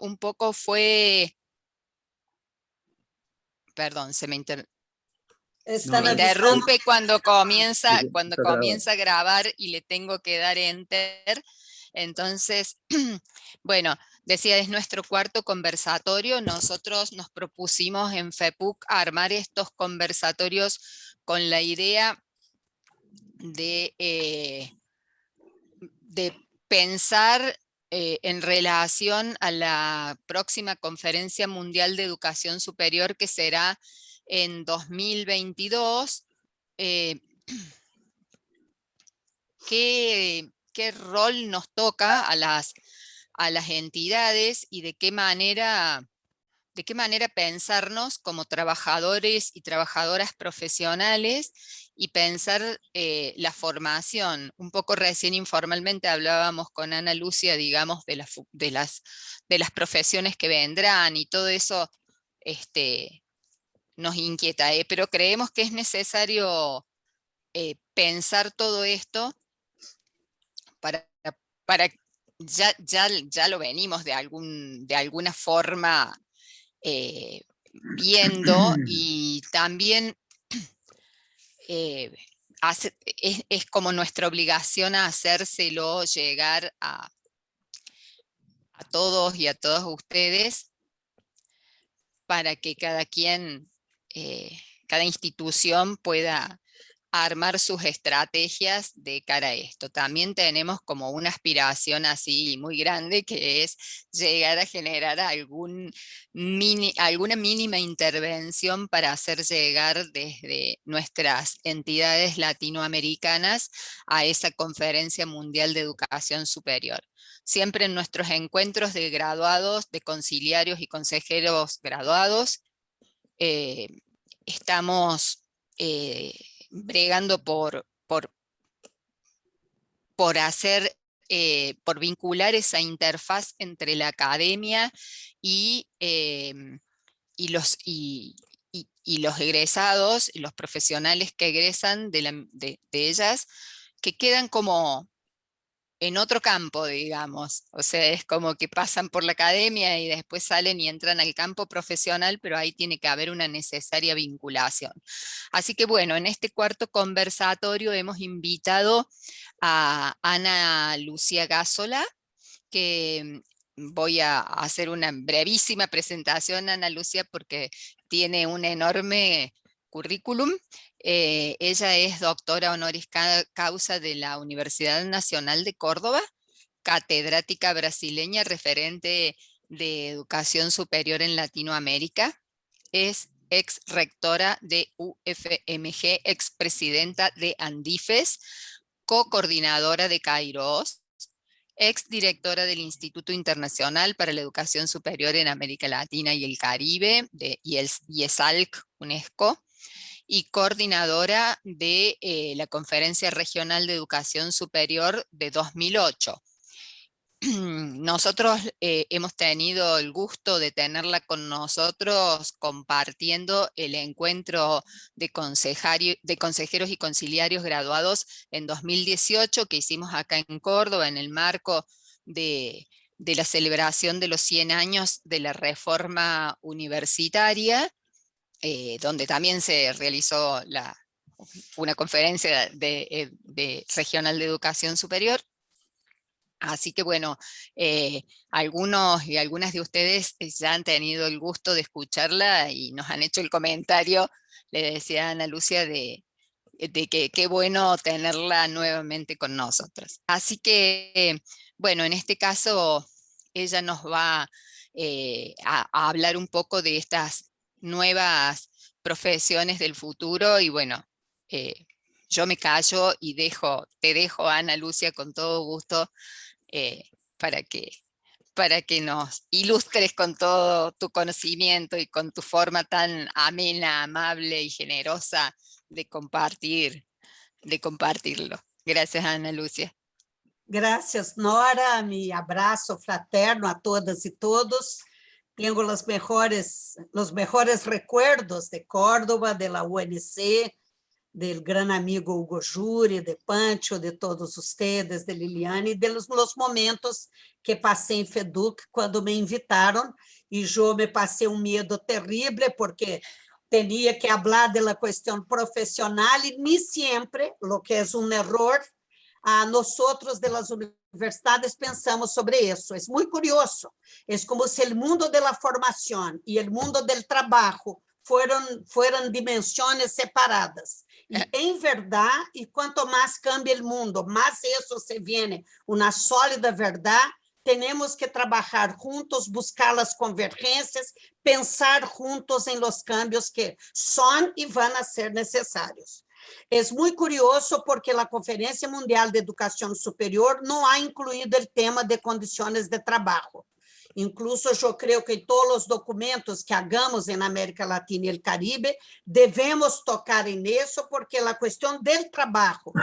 un poco fue, perdón, se me Están avisando. interrumpe cuando comienza, Sí, cuando está grabado. comienza a grabar y le tengo que dar enter. Entonces, bueno, decía, es nuestro cuarto conversatorio. Nosotros nos propusimos en FEPUC armar estos conversatorios con la idea de pensar en relación a la próxima Conferencia Mundial de Educación Superior que será en 2022, qué rol nos toca a las entidades y de qué manera pensarnos como trabajadores y trabajadoras profesionales y pensar la formación. Un poco recién informalmente hablábamos con Ana Lucia, digamos, de las profesiones que vendrán y todo eso nos inquieta, pero creemos que es necesario pensar todo esto para, para ya lo venimos de alguna forma viendo, y también es como nuestra obligación a hacérselo llegar a todos y a todas ustedes para que cada quien, cada institución pueda armar sus estrategias de cara a esto. También tenemos como una aspiración así muy grande, que es llegar a generar alguna mínima intervención para hacer llegar desde nuestras entidades latinoamericanas a esa Conferencia Mundial de Educación Superior. Siempre en nuestros encuentros de graduados, de conciliarios y consejeros graduados, estamos bregando por hacer, por vincular esa interfaz entre la academia y los egresados, y los profesionales que egresan de ellas, que quedan como en otro campo, digamos. O sea, es como que pasan por la academia y después salen y entran al campo profesional, pero ahí tiene que haber una necesaria vinculación. Así que bueno, en este cuarto conversatorio hemos invitado a Ana Lucía Gásola, que voy a hacer una brevísima presentación, Ana Lucía, porque tiene un enorme currículum. Ella es doctora honoris causa de la Universidad Nacional de Córdoba, catedrática brasileña, referente de educación superior en Latinoamérica. Es ex rectora de UFMG, ex presidenta de Andifes, co-coordinadora de Kairos, ex directora del Instituto Internacional para la Educación Superior en América Latina y el Caribe, de IESALC UNESCO, y coordinadora de la Conferencia Regional de Educación Superior de 2008. Nosotros hemos tenido el gusto de tenerla con nosotros compartiendo el encuentro de consejeros y conciliarios graduados en 2018 que hicimos acá en Córdoba en el marco de la celebración de los 100 años de la reforma universitaria, donde también se realizó una conferencia regional de educación superior. Así que bueno, algunos y algunas de ustedes ya han tenido el gusto de escucharla y nos han hecho el comentario, le decía a Ana Lucia, de que qué bueno tenerla nuevamente con nosotros. Así que, bueno, en este caso ella nos va a hablar un poco de estas nuevas profesiones del futuro y bueno, yo me callo y te dejo, Ana Lucia, con todo gusto, eh, para que nos ilustres con todo tu conocimiento y con tu forma tan amena, amable y generosa de compartirlo. Gracias, Ana Lucia. Gracias, Nora. Mi abrazo fraterno a todas y todos. Tengo los mejores recuerdos de Córdoba, de la UNC, del gran amigo Hugo Juri, de Pancho, de todos ustedes, de Liliane, e de los momentos que passei em FEDUC quando me invitaram, e eu me passei um medo terrível, porque tinha que falar da questão profissional, e nem sempre, o que é um erro, nós de las universidades pensamos sobre isso. É muito curioso. É como se o mundo da formação e o mundo do trabalho fueran dimensões separadas. E, em verdade, e quanto mais cambia o mundo, mais isso se viene uma sólida verdade, temos que trabalhar juntos, buscar as convergências, pensar juntos em los cambios que são e vão a ser necessários. É muito curioso porque a Conferência Mundial de Educação Superior não ha incluído o tema de condições de trabalho. Incluso eu creio que em todos os documentos que hagamos na América Latina e el Caribe, devemos tocar nisso, porque a questão do trabalho,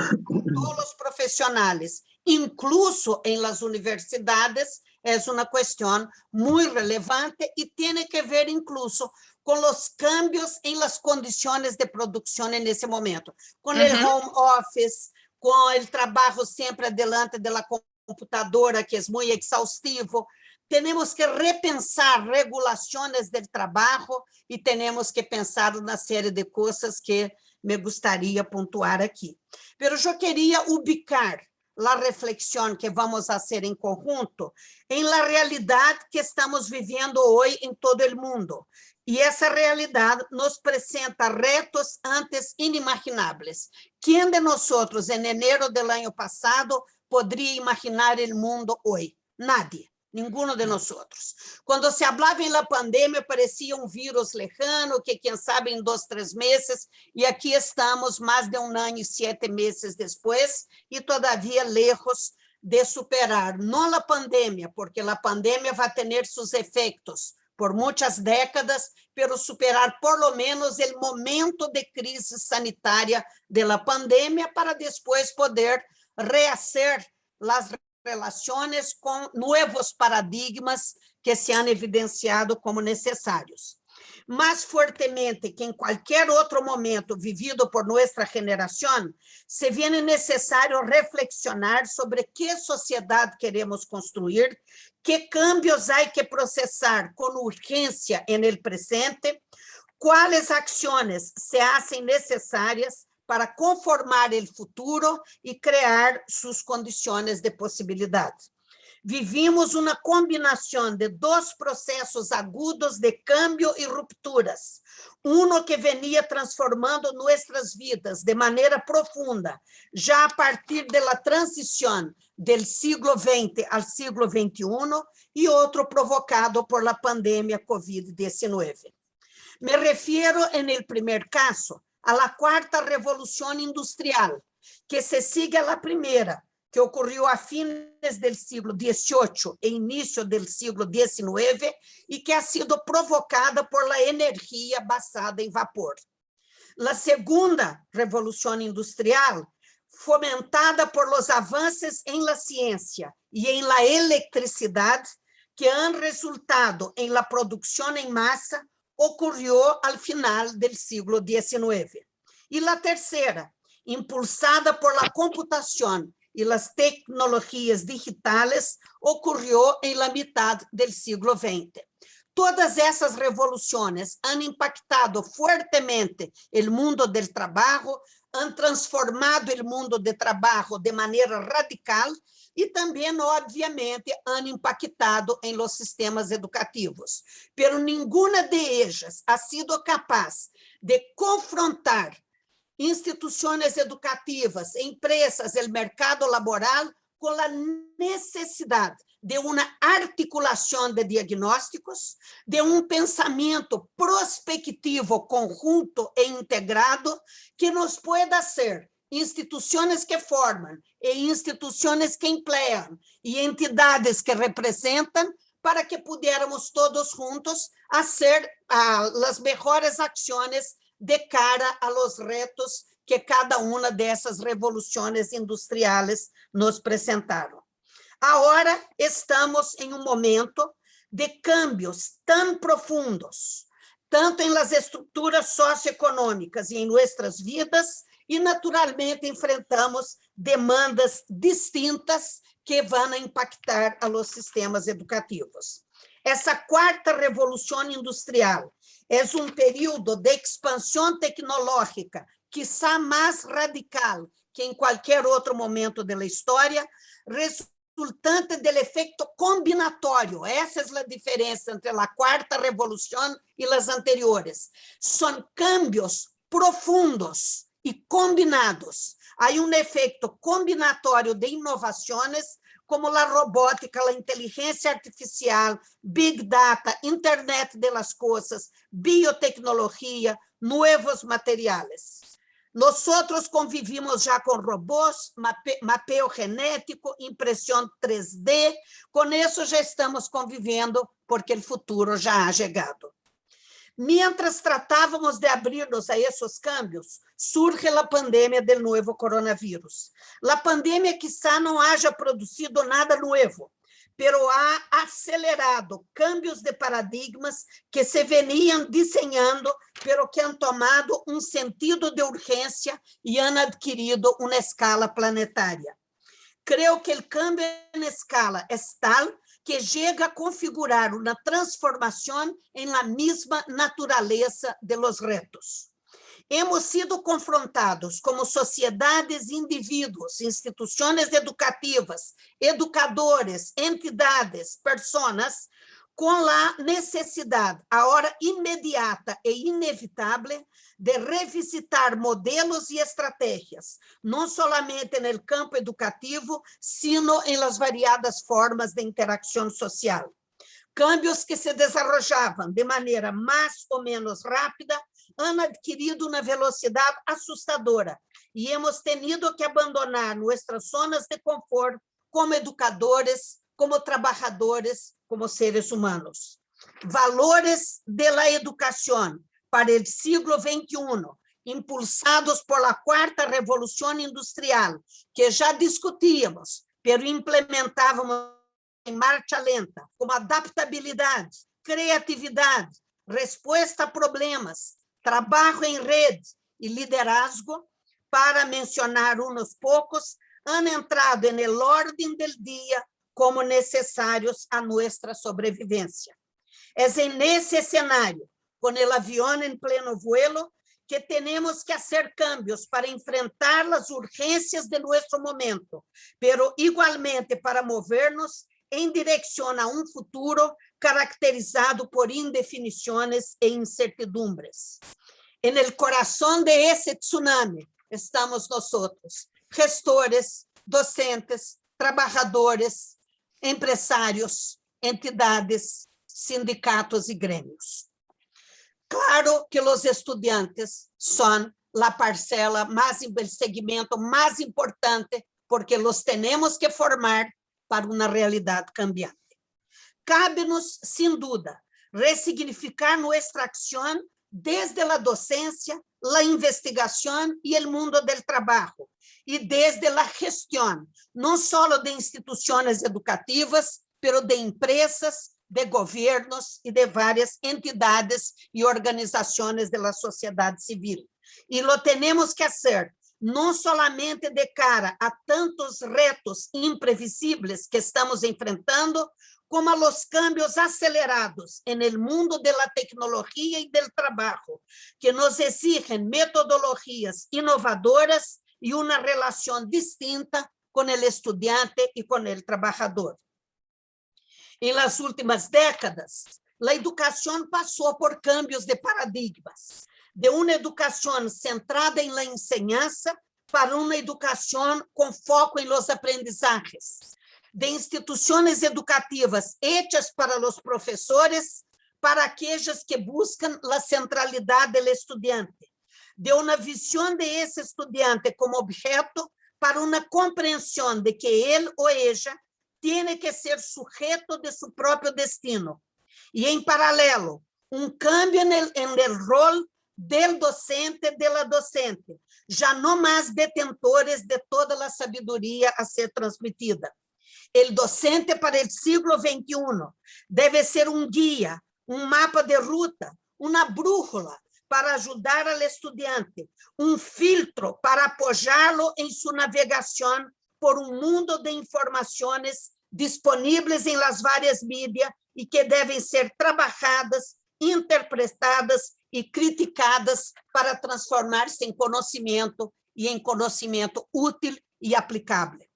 todos os profissionais, incluso em las universidades, é uma questão muito relevante e tem que ver incluso com os cambios em las condições de produção nesse momento, com o home office, com o trabalho sempre adiante da computadora, que é muito exaustivo. Temos que repensar regulações do trabalho e temos que pensar na série de coisas que me gostaria pontuar aqui. Mas eu queria ubicar a reflexão que vamos fazer em conjunto em la realidade que estamos vivendo hoje em todo o mundo. E essa realidade nos apresenta retos antes inimagináveis. Quem de nós, em enero do ano passado, poderia imaginar o mundo hoje? Nadie. Ninguno de nós. Quando se falava em la pandemia, parecia um vírus lejano, que quem sabe em 2, 3 meses, e aqui estamos mais de 1 ano e 7 meses depois, e todavia lejos de superar, não a pandemia, porque a pandemia vai ter seus efeitos por muitas décadas, pero superar por lo menos o momento de crise sanitária da pandemia, para depois poder rehacer as relações com novos paradigmas que se han evidenciado como necessários. Mais fortemente que em qualquer outro momento vivido por nossa geração, se viene necessário reflexionar sobre que sociedade queremos construir, que cambios há que processar com urgência en el presente, quais ações se hacen necessárias para conformar o futuro e criar suas condições de possibilidade. Vivimos uma combinação de 2 processos agudos de câmbio e rupturas. Que venia transformando nossas vidas de maneira profunda, já a partir da transição do século XX ao século XXI, e outro provocado por la pandemia COVID-19. Me refiro, no primeiro caso, a la quarta revolução industrial, que se sigue a la primeira, que ocorreu a fines do século XVIII e início do século XIX, e que ha sido provocada por la energia basada em vapor. A segunda revolução industrial, fomentada por los avanços em la ciência e em la eletricidade, que han resultado em la produção em massa, ocorreu ao final do século XIX. E a terceira, impulsada por la computação e as tecnologias digitais, ocorreu em la mitad do século XX. Todas essas revoluções han impactado fortemente o mundo do trabalho, han transformado o mundo do trabalho de maneira radical e também, obviamente, han impactado em los sistemas educativos. Pero nenhuma de ellas ha sido capaz de confrontar instituições educativas, empresas, o mercado laboral, com a necessidade de uma articulação de diagnósticos, de um pensamento prospectivo conjunto e integrado que nos pueda ser instituições que formam e instituições que empregam e entidades que representam, para que pudiéramos todos juntos fazer as melhores ações de cara a los retos que cada uma dessas revoluções industriais nos apresentaram. Agora estamos em um momento de cambios tão profundos, tanto em las estruturas socioeconômicas e em nossas vidas, e, naturalmente, enfrentamos demandas distintas que vão impactar a los sistemas educativos. Essa quarta revolução industrial é período de expansão tecnológica, quizá mais radical que em qualquer outro momento da história, resultante do efeito combinatório. Essa é a diferença entre a quarta revolução e as anteriores. São cambios profundos e combinados. Há efeito combinatório de inovações, como a robótica, a inteligência artificial, Big Data, Internet de las Cosas, biotecnologia, novos materiais. Nós convivimos já com robôs, mapeio genético, impressão 3D. Com isso, já estamos convivendo, porque o futuro já ha chegado. Mientras tratávamos de abrir-nos a esses cambios, surge a pandemia do novo coronavírus. A pandemia quizá não haja produzido nada novo, pero ha acelerado cambios de paradigmas que se veniam desenhando, pero que han tomado sentido de urgência e han adquirido uma escala planetária. Creio que o cambio em escala é tal que chega a configurar uma transformação em la mesma natureza de los retos. Hemos sido confrontados como sociedades, indivíduos, instituições educativas, educadores, entidades, personas, com a necessidade, agora imediata e inevitável, de revisitar modelos e estratégias, não somente no campo educativo, sino em las variadas formas de interação social. Cambios que se desarrollavam de maneira mais ou menos rápida han adquirido uma velocidade assustadora e hemos tenido que abandonar nossas zonas de conforto como educadores, como trabalhadores, como seres humanos. Valores de la educação para o siglo XXI, impulsados por la quarta revolução industrial, que já discutíamos, pero implementávamos em marcha lenta, como adaptabilidade, criatividade, resposta a problemas, trabalho em rede e liderazgo, para mencionar uns poucos, han entrado en el orden del día como necessários a nossa sobrevivência. É nesse escenário, com o avião em pleno vuelo, que temos que fazer cambios para enfrentar as urgências de nosso momento, pero igualmente para mover-nos em direção a futuro caracterizado por indefinições e incertidumbres. En el corazón de ese tsunami estamos nosotros, gestores, docentes, trabajadores, empresários, entidades, sindicatos e grêmios. Claro que os estudantes são a parcela o segmento mais importante, porque los temos que formar para uma realidade cambiante. Cabe-nos, sem dúvida, ressignificar nossa ação desde a docência, a investigação e o mundo do trabalho, e desde a gestão, não só de instituições educativas, mas de empresas, de governos e de várias entidades e organizações da sociedade civil. E lo temos que fazer não somente de cara a tantos retos imprevisíveis que estamos enfrentando, como a los cambios acelerados en el mundo de la tecnología y del trabajo, que nos exigen metodologías innovadoras y una relación distinta con el estudiante y con el trabajador. En las últimas décadas, la educación pasó por cambios de paradigmas, de una educación centrada en la enseñanza para una educación con foco en los aprendizajes, de instituições educativas hechas para os professores, para aqueles que buscam a centralidade do estudante, de uma visão de esse estudante como objeto para uma compreensão de que ele ou ella tem que ser sujeito de seu próprio destino. E, em paralelo, cambio no rol del docente, de la docente, já não mais detentores de toda a sabedoria a ser transmitida. O docente para o siglo XXI deve ser guia, mapa de ruta, uma brújula para ajudar al estudiante, un filtro para apoyarlo en su navegación por un mundo de informaciones disponibles en las varias mídias y que deben ser trabajadas, interpretadas y criticadas para transformarse en conocimiento y en conocimiento útil y aplicable.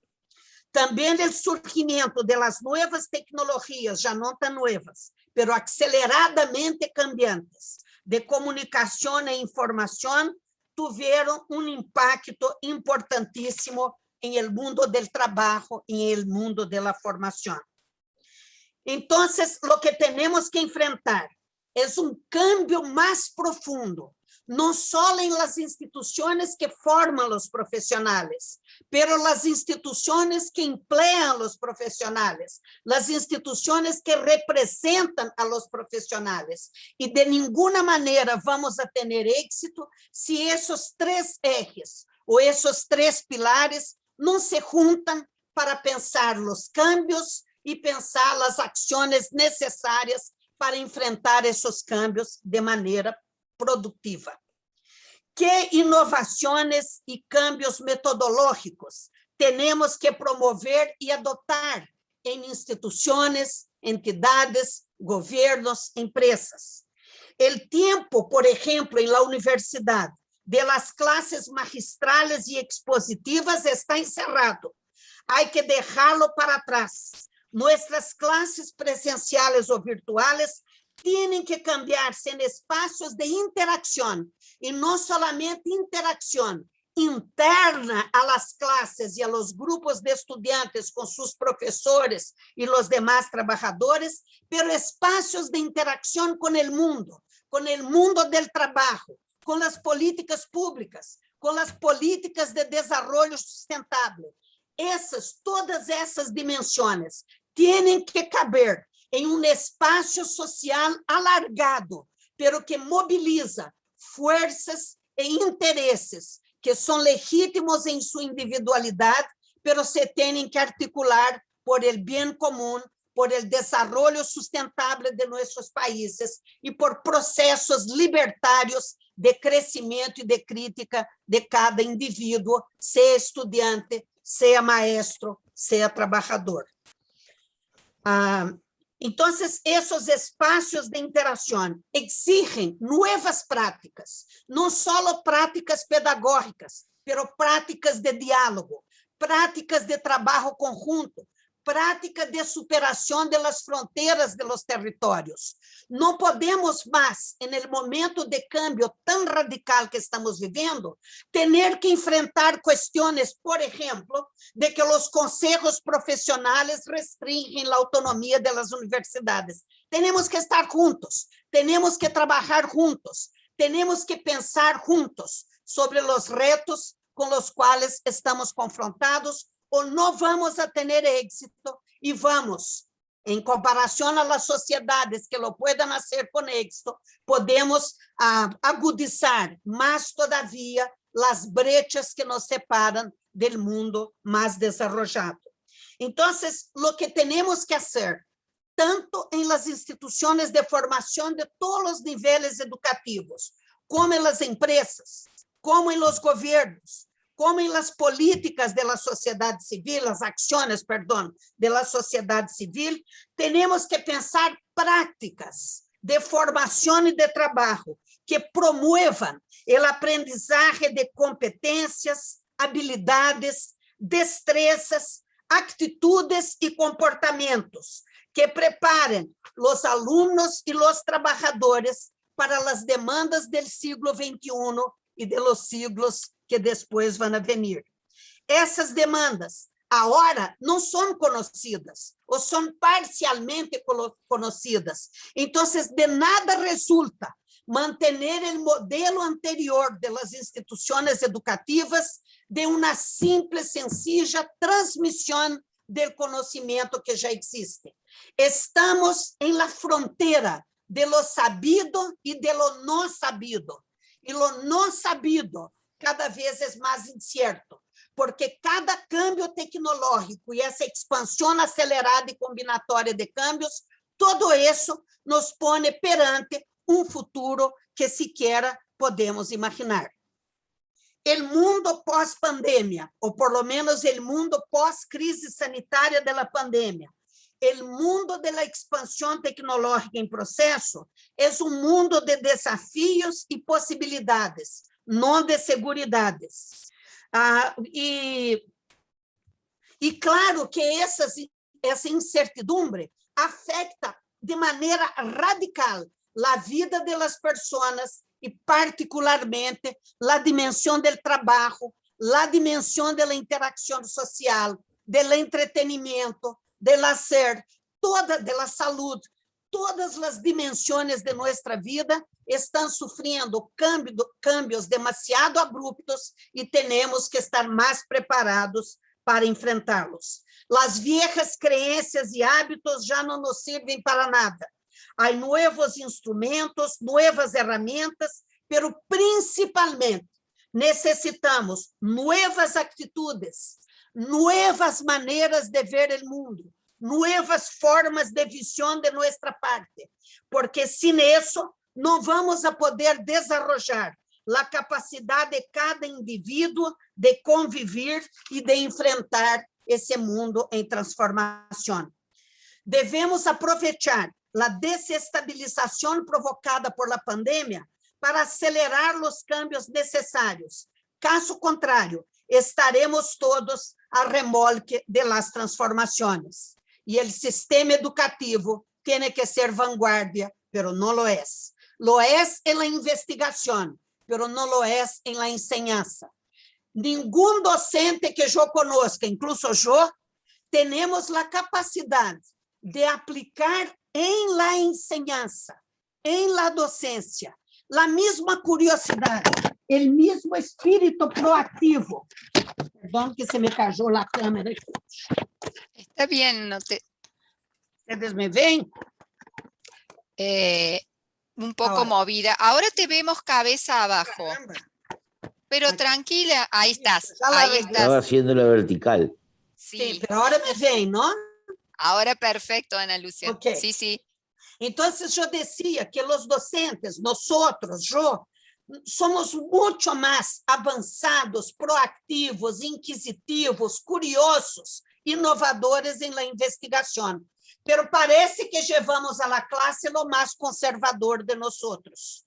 También el surgimiento de las nuevas tecnologías, ya no tan nuevas, pero aceleradamente cambiantes, de comunicación e información, tuvieron un impacto importantísimo en el mundo del trabajo y en el mundo de la formación. Entonces, lo que tenemos que enfrentar es un cambio más profundo, no solo en las instituciones que forman los profesionales, pero las instituciones que emplean los profesionales, las instituciones que representan a los profesionales. Y de ninguna manera vamos a tener éxito si esos tres ejes o esos tres pilares no se juntan para pensar los cambios y pensar las acciones necesarias para enfrentar esos cambios de manera productiva. ¿Qué innovaciones y cambios metodológicos tenemos que promover y adoptar en instituciones, entidades, gobiernos, empresas? El tiempo, por ejemplo, en la universidad, de las clases magistrales y expositivas está encerrado. Hay que dejarlo para atrás. Nuestras clases presenciales o virtuales tienen que cambiarse en espacios de interacción, y no solamente interacción interna a las clases y a los grupos de estudiantes con sus profesores y los demás trabajadores, pero espacios de interacción con el mundo del trabajo, con las políticas públicas, con las políticas de desarrollo sustentable. Todas essas dimensões têm que caber em um espaço social alargado, pero que mobiliza forças e interesses que são legítimos em sua individualidade, pero se têm que articular por el bem comum, por el desarrollo sustentable de nossos países e por processos libertários de crescimento e de crítica de cada indivíduo, seja estudante, seja maestro, seja trabalhador. Então, esses espaços de interação exigem novas práticas, não só práticas pedagógicas, mas práticas de diálogo, práticas de trabalho conjunto, prática de superação das fronteiras dos territórios. Não podemos mais, no momento de cambio tão radical que estamos vivendo, ter que enfrentar questões, por exemplo, de que os conselhos profissionais restringem a autonomia das universidades. Temos que estar juntos, temos que trabalhar juntos, temos que pensar juntos sobre os retos com os quais estamos confrontados, ou não vamos a ter êxito e vamos, em comparação às sociedades que lo puedan hacer com êxito, podemos agudizar mais todavia as brechas que nos separam do mundo mais desenvolvido. Então, o que temos que fazer, tanto em las instituições de formação de todos os níveis educativos, como em las empresas, como em los governos, como em las políticas de la sociedade civil, as ações, de la sociedade civil, temos que pensar práticas de formação e de trabalho que promovam o aprendizagem de competências, habilidades, destrezas, atitudes e comportamentos que preparem os alunos e os trabalhadores para as demandas do século XXI e de los siglos que depois vão vir. Essas demandas, agora, não são conhecidas, ou são parcialmente conhecidas. Então, de nada resulta manter o modelo anterior das instituições educativas de uma simples, sencilla transmissão do conhecimento que já existe. Estamos em la fronteira de lo sabido e de lo não sabido. E lo não sabido cada vez é mais incierto, porque cada cambio tecnológico e essa expansão acelerada e combinatória de cambios, todo isso nos põe perante um futuro que sequer podemos imaginar. O mundo pós-pandemia, ou por lo menos o mundo pós-crise sanitária da pandemia, o mundo da expansão tecnológica em processo, é mundo de desafios e possibilidades, não de seguridades. E claro que essa incertidumbre afeta de maneira radical a vida das pessoas e, particularmente, a dimensão do trabalho, a dimensão da interação social, do entretenimento, do lazer, da saúde, todas as dimensões de nossa vida estão sofrendo cambios demasiado abruptos e temos que estar mais preparados para enfrentá-los. As viejas crenças e hábitos já não nos servem para nada. Há novos instrumentos, novas ferramentas, pero principalmente necessitamos novas atitudes, novas maneiras de ver o mundo, novas formas de visão de nossa parte, porque sem isso não vamos a poder desenvolver a capacidade de cada indivíduo de conviver e de enfrentar esse mundo em transformação. Devemos aproveitar a desestabilização provocada por la pandemia para acelerar os cambios necessários. Caso contrário, estaremos todos a remolque de las transformações. E o sistema educativo tem que ser vanguardia, pero não lo es. Lo es en la investigación, pero no lo es en la enseñanza. Ningún docente que yo conozca, incluso yo, tenemos la capacidad de aplicar en la enseñanza, en la docencia, la misma curiosidad, el mismo espíritu proactivo. Perdón que se me cayó la cámara. Está bien, no te... ¿Ustedes me ven? Un poco Ahora. movida. Ahora te vemos cabeza abajo. Caramba. Pero Aquí. tranquila, ahí estás. Ya la Ahí arreglé. Estaba estás. haciendo la vertical. Sí, Sí, pero ahora me ven, ¿no? ahora perfecto, Ana Lucia. Ok. Sí, sí. Entonces yo decía que los docentes, nosotros, yo, somos mucho más avanzados, proactivos, inquisitivos, curiosos, inovadores en la investigación. Pero parece que llevamos a la clase lo más conservador de nosotros.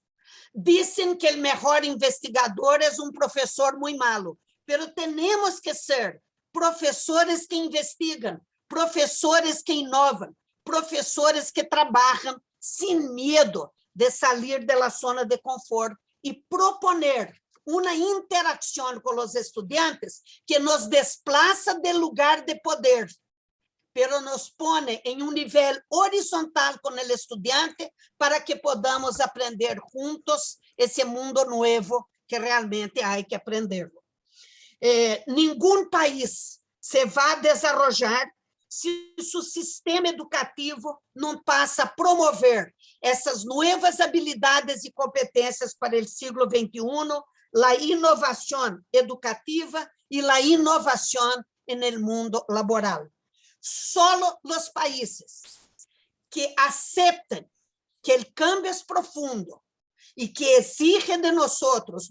Dicen que el mejor investigador es un profesor muy malo, pero tenemos que ser professores que investigam, professores que inovam, professores que trabalham sem medo de sair da zona de conforto e proponer uma interação com os estudantes que nos desplaça do lugar de poder, pero nos pone em um nível horizontal com o estudante para que podamos aprender juntos esse mundo novo que realmente há que aprender. Nenhum país se vai desenvolver se o sistema educativo não passa a promover essas novas habilidades e competências para o século XXI, a inovação educativa e a inovação no mundo laboral. Só os países que aceitam que o cambio é profundo e que exigem de nós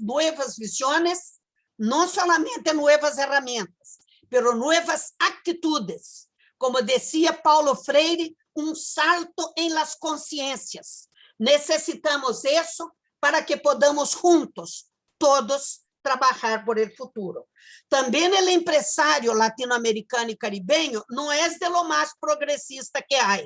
novas visões, não somente novas ferramentas, pero novas atitudes. Como dizia Paulo Freire, salto em las consciências. Necessitamos isso para que podamos juntos, todos, trabalhar por el futuro. Também o empresário latino-americano e caribenho não é de lo mais progressista que há.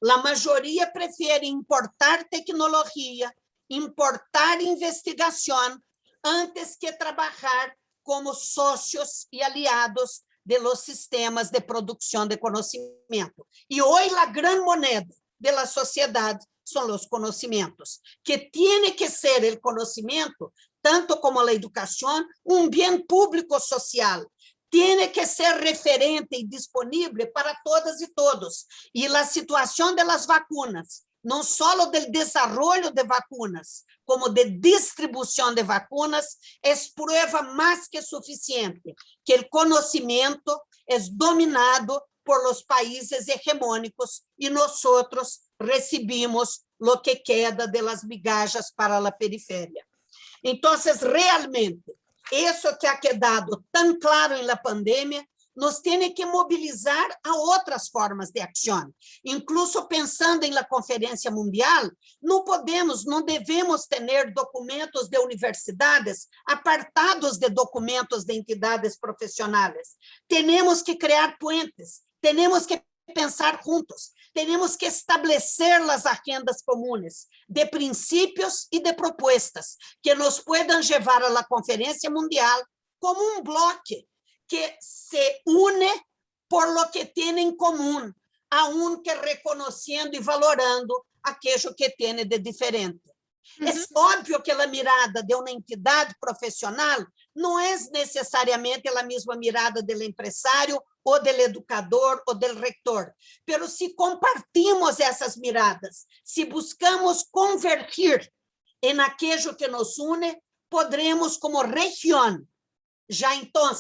A maioria prefere importar tecnologia, importar investigação, antes que trabalhar como sócios e aliados de los sistemas de produção de conhecimento. E hoje a grande moneda da sociedade são os conhecimentos, que tem que ser o conhecimento, tanto como a educação, bem público social. Tem que ser referente e disponível para todas e todos. E a situação das vacunas, não só do desenvolvimento de vacunas, como de distribuição de vacunas, é prova mais que suficiente que o conhecimento é dominado por los países hegemônicos e nós recebemos o que queda de las migajas para a periferia. Entonces, realmente, eso que ha quedado tan claro en la pandemia nos tiene que movilizar a outras formas de acção. Incluso pensando em la Conferência Mundial, não podemos, não devemos ter documentos de universidades apartados de documentos de entidades profissionais. Temos que criar puentes, temos que pensar juntos, temos que estabelecer as agendas comunes de princípios e de propostas que nos puedan levar a la Conferência Mundial como bloque que se une por lo que tem em comum, aunque reconhecendo e valorando aquilo que tem de diferente. É óbvio que a mirada de uma entidade profissional não é necessariamente a mesma mirada do empresário ou do educador ou do reitor, mas se compartimos essas miradas, se buscamos convergir em aquilo que nos une, poderemos, como região, já então,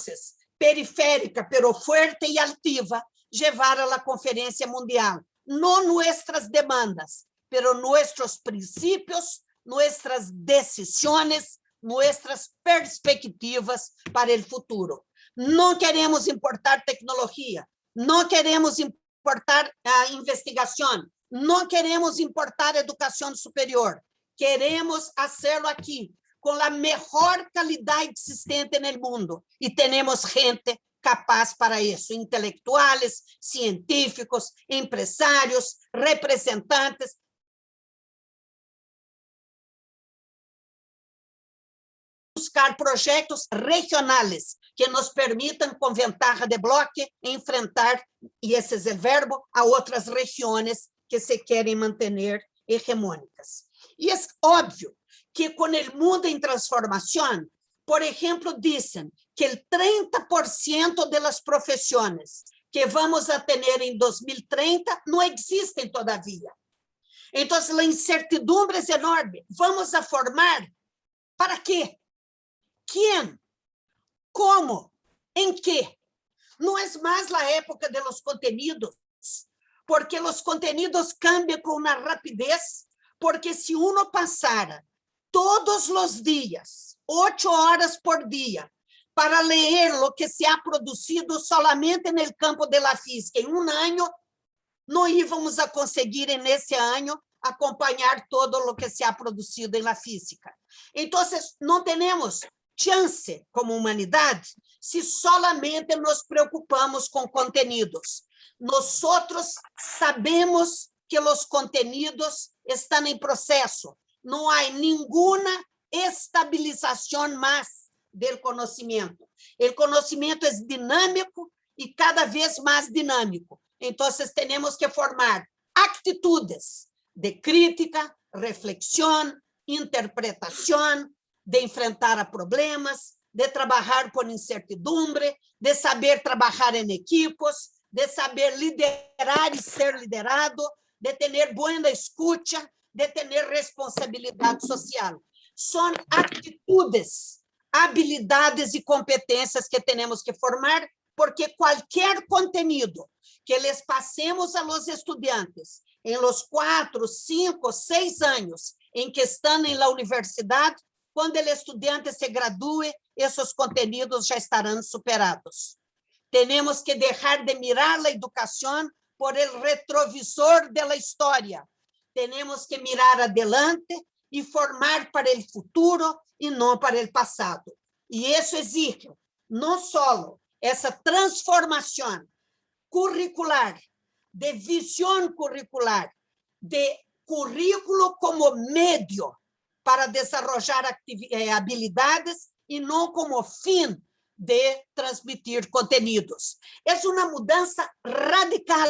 periférica, pero fuerte e altiva, levar a la Conferência Mundial, não nossas demandas, pero nossos princípios, nossas decisões, nossas perspectivas para o futuro. Não queremos importar tecnologia, não queremos importar a investigação, não queremos importar educação superior, queremos fazê-lo aqui, com a melhor qualidade existente no mundo. E temos gente capaz para isso, intelectuais, científicos, empresários, representantes. Buscar projetos regionais que nos permitam, com ventaja de bloque, enfrentar, e esse é o verbo, a outras regiões que se querem manter hegemônicas. E é óbvio que com o mundo em transformação, por exemplo, dizem que o 30% das profissões que vamos a ter em 2030 não existem todavia. Então, a incertidumbre é enorme. Vamos a formar para quê? Quem? Como? Em que? Não é mais a época dos contenidos, porque os contenidos cambiam com uma rapidez, porque se uno passara todos os dias, 8 horas por dia, para ler o que se ha produzido solamente no campo de la física em um ano, não íamos a conseguir, nesse ano, acompanhar todo o que se ha produzido em la física. Então, não temos chance como humanidade se solamente nos preocupamos com conteúdos. Nós sabemos que os conteúdos estão em processo. Não há nenhuma estabilização mais do conhecimento. O conhecimento é dinâmico e cada vez mais dinâmico. Então, temos que formar atitudes de crítica, reflexão, interpretação, de enfrentar a problemas, de trabalhar com incertidumbre, de saber trabalhar em equipos, de saber liderar e ser liderado, de ter boa escuta, de ter responsabilidade social. São atitudes, habilidades e competências que temos que formar, porque qualquer conteúdo que les passemos a los estudiantes em los 4, 5, 6 anos em que estão na universidade, quando o estudante se gradue, esses conteúdos já estarão superados. Temos que deixar de mirar a educação por el retrovisor da história. Temos que mirar adelante e formar para o futuro e não para o passado. E isso exige não só essa transformação curricular, de visão curricular, de currículo como meio para desenvolver habilidades e não como fim de transmitir conteúdos. É uma mudança radical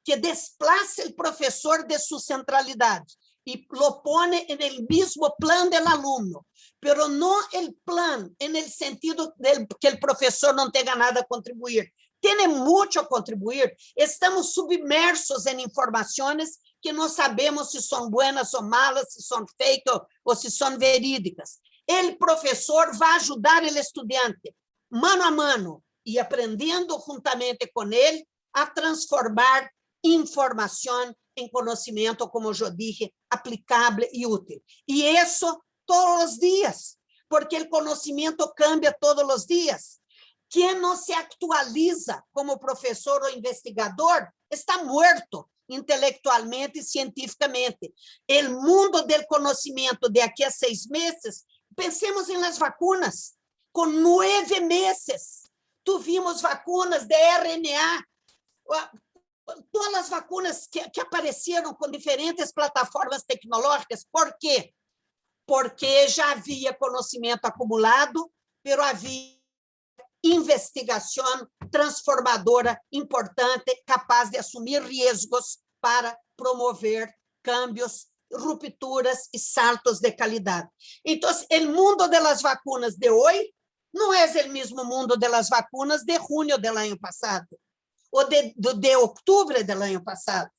que desplaça o professor de sua centralidade e lo pone no mesmo plano do aluno, pero não o plano no sentido de que o professor não tenha nada a contribuir. Tem muito a contribuir. Estamos submersos em informações que não sabemos se são boas ou malas, se são fake ou se são verídicas. O professor vai ajudar o estudante, mano a mano, e aprendendo juntamente com ele a transformar informação em conhecimento, como eu disse, aplicável e útil. E isso todos os dias, porque o conhecimento cambia todos os dias. Quem não se actualiza como professor ou investigador está morto intelectualmente e cientificamente. O mundo do conhecimento de aqui a 6 meses, pensemos em las vacunas. Com 9 meses, tuvimos vacunas de RNA, todas as vacunas que apareceram com diferentes plataformas tecnológicas. Por quê? Porque já havia conhecimento acumulado, mas havia investigação transformadora importante, capaz de assumir riscos para promover cambios, rupturas e saltos de qualidade. Então, o mundo das vacunas de hoje não é o mesmo mundo das vacunas de junho do ano passado, ou de outubro do ano passado.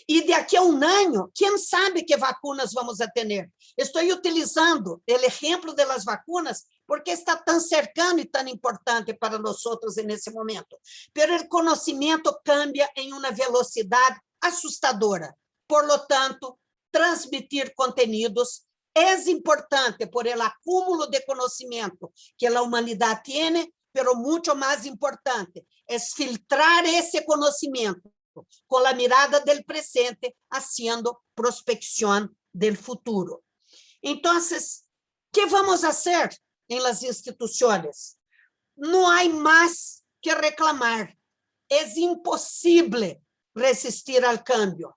E daqui a ano, quem sabe que vacunas vamos a ter? Estou utilizando o exemplo das vacunas porque está tão cercano e tão importante para nós nesse momento. Mas o conhecimento cambia em uma velocidade assustadora. Por lo tanto, transmitir conteúdos é importante por el acúmulo de conhecimento que a humanidade tem, mas muito mais importante é filtrar esse conhecimento com a mirada do presente, haciendo prospecção do futuro. Então, o que vamos fazer em las instituições? Não há mais que reclamar. É impossível resistir ao cambio.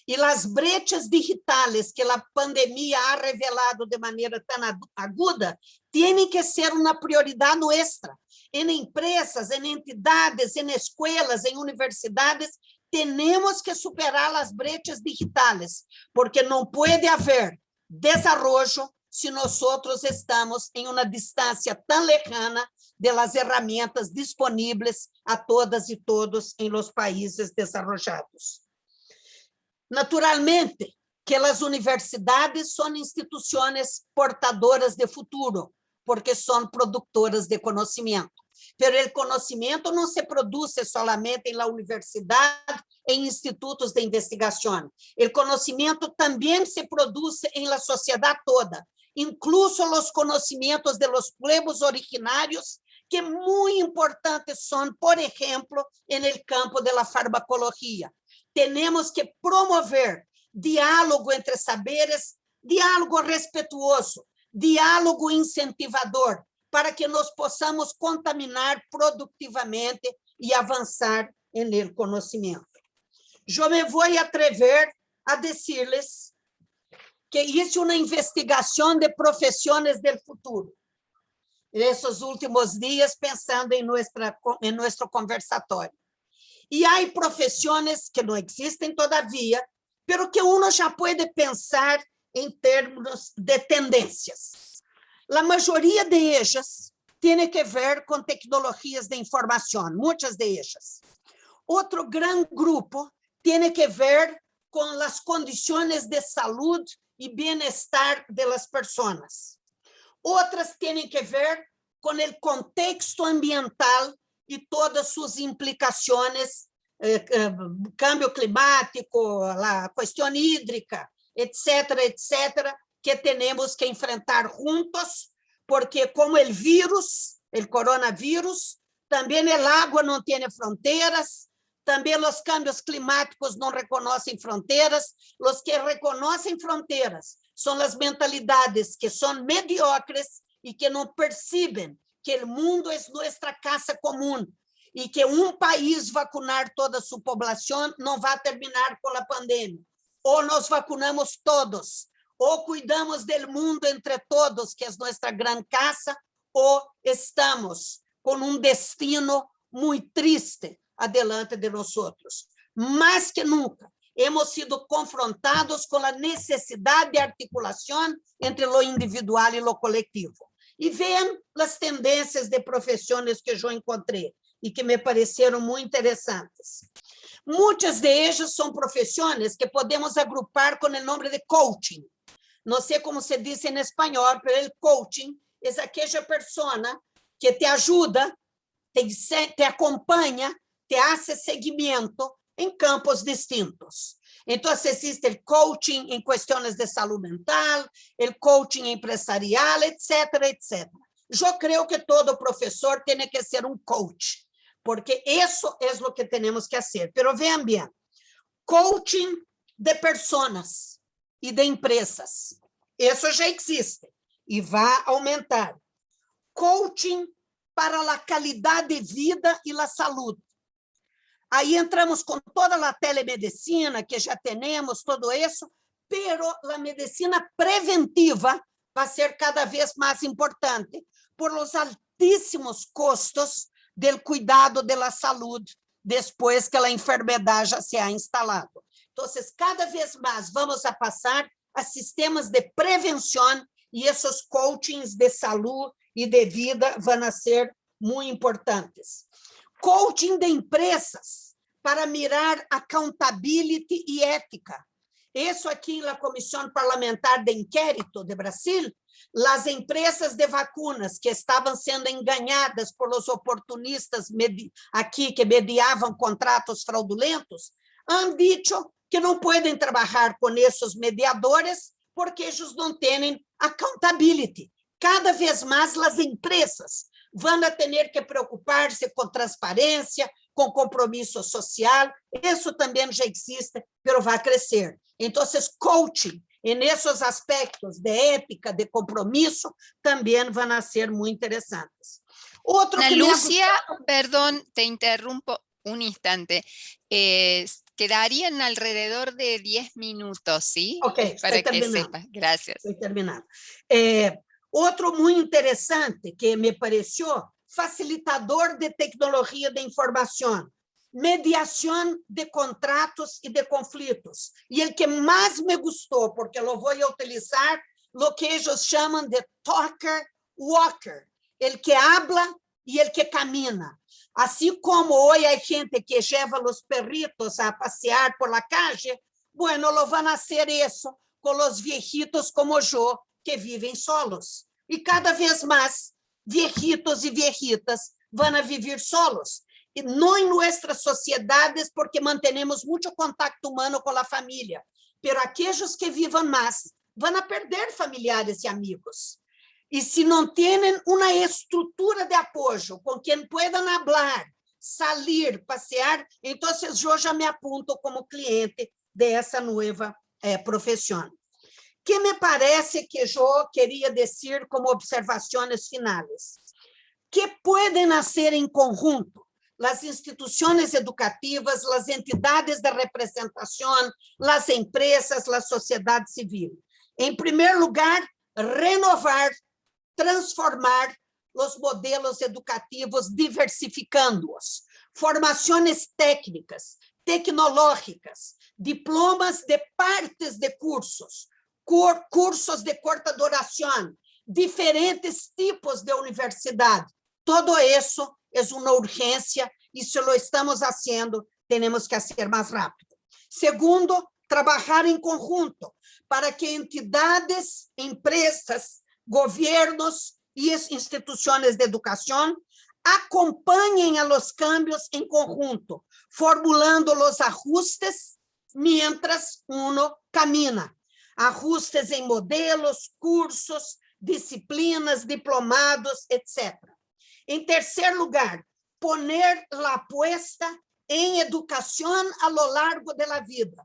E as brechas digitais que a pandemia ha revelado de maneira tão aguda têm que ser uma prioridade nossa. Em empresas, em entidades, em escolas, em universidades, temos que superar as brechas digitais, porque não pode haver desenvolvimento se nós estamos em uma distância tão lejana das ferramentas disponíveis a todas e todos em los países desenvolvidos. Naturalmente, que as universidades são instituições portadoras de futuro, porque são produtoras de conhecimento. Mas o conhecimento não se produz solamente na universidade, em institutos de investigação. O conhecimento também se produz na sociedade toda, incluso os conhecimentos de los pueblos originários, que muito importantes são, por exemplo, no campo da farmacologia. Temos que promover diálogo entre saberes, diálogo respetuoso, diálogo incentivador, para que nós possamos contaminar produtivamente e avançar no conhecimento. Eu me vou atrever a dizer-lhes que isso é uma investigação de profissões do futuro. Nesses últimos dias, pensando em nosso conversatório. E há profissões que não existem todavia, mas que uno já pode pensar em termos de tendências. A maioria de elas tem que ver com tecnologias de informação, muitas de elas. Outro grande grupo tem que ver com as condições de saúde e bem-estar das pessoas. Outras têm que ver com o contexto ambiental e todas suas implicações, câmbio climático, a questão hídrica, etc., etc., que temos que enfrentar juntos, porque como o vírus, o coronavírus, também a água não tem fronteiras, também os câmbios climáticos não reconhecem fronteiras, os que reconhecem fronteiras são as mentalidades que são mediocres e que não percebem que o mundo é nossa casa comum e que país vacunar toda a sua população não vai terminar com a pandemia. Ou nós vacunamos todos, ou cuidamos do mundo entre todos, que é nossa grande casa, ou estamos com destino muito triste adelante de nós. Mais que nunca, hemos sido confrontados com a necessidade de articulação entre o individual e o coletivo. E veem as tendências de profissões que eu encontrei e que me pareceram muito interessantes. Muitas delas são profissões que podemos agrupar com o nome de coaching. Não sei como se diz em espanhol, mas o coaching é aquela pessoa que te ajuda, te acompanha, te hace seguimento em campos distintos. Entonces existe el coaching en cuestiones de salud mental, el coaching empresarial, etcétera, etcétera. Yo creo que todo profesor tiene que ser un coach, porque eso es lo que tenemos que hacer. Pero vean bien, coaching de personas y de empresas, eso ya existe y va a aumentar. Coaching para la calidad de vida y la salud. Aí entramos com toda a telemedicina que já temos, todo isso, pero a medicina preventiva vai ser cada vez mais importante por os altíssimos custos do cuidado da saúde depois que a enfermidade já se ha instalado. Então, cada vez mais vamos a passar a sistemas de prevenção e esses coachings de saúde e de vida vão ser muito importantes. Coaching de empresas para mirar accountability e ética. Isso aqui na Comissão Parlamentar de Inquérito de Brasil, as empresas de vacunas que estavam sendo enganadas por os oportunistas aqui que mediavam contratos fraudulentos, han dicho que não podem trabalhar com esses mediadores porque eles não têm accountability. Cada vez mais as empresas vão ter que preocupar-se com transparência, com compromisso social. Isso também já existe, mas vai crescer. Então, coaching, nesses aspectos de ética, de compromisso, também vão ser muito interessantes. Outro que Lúcia, perdón, te interrumpo un instante. Quedarían alrededor de 10 minutos, ¿sí? Ok, para que sepas. Gracias. Estou terminando. Outro muito interessante que me pareceu, facilitador de tecnologia de informação, mediação de contratos e de conflitos. E o que mais me gostou, porque eu vou utilizar o que eles chamam de talker walker, el que habla e el que camina. Assim como hoje há gente que leva os perritos a passear por la calle, bueno, lo van a hacer isso com os viejitos como eu, que vivem solos. E cada vez mais, viejitos e viejitas vão a viver solos. E não em nossas sociedades, porque mantemos muito contato humano com a família. Pero aqueles que vivam mais vão a perder familiares e amigos. E se não têm uma estrutura de apoio com quem puedan falar, sair, passear, então eu já me apunto como cliente dessa nova profissão. Que me parece que eu queria dizer como observações finais, que podem hacer em conjunto as instituições educativas, as entidades de representação, as empresas, a sociedade civil. Em primeiro lugar, renovar, transformar os modelos educativos, diversificando-os. Formações técnicas, tecnológicas, diplomas de partes de cursos, cursos de corta duração, diferentes tipos de universidade. Todo isso é uma urgência e se lo estamos fazendo, temos que ser mais rápido. Segundo, trabalhar em conjunto para que entidades, empresas, governos e instituições de educação acompanhem a los cambios em conjunto, formulando os ajustes mientras uno camina. Ajustes em modelos, cursos, disciplinas, diplomados, etc. Em terceiro lugar, poner la apuesta em educação a lo largo de la vida,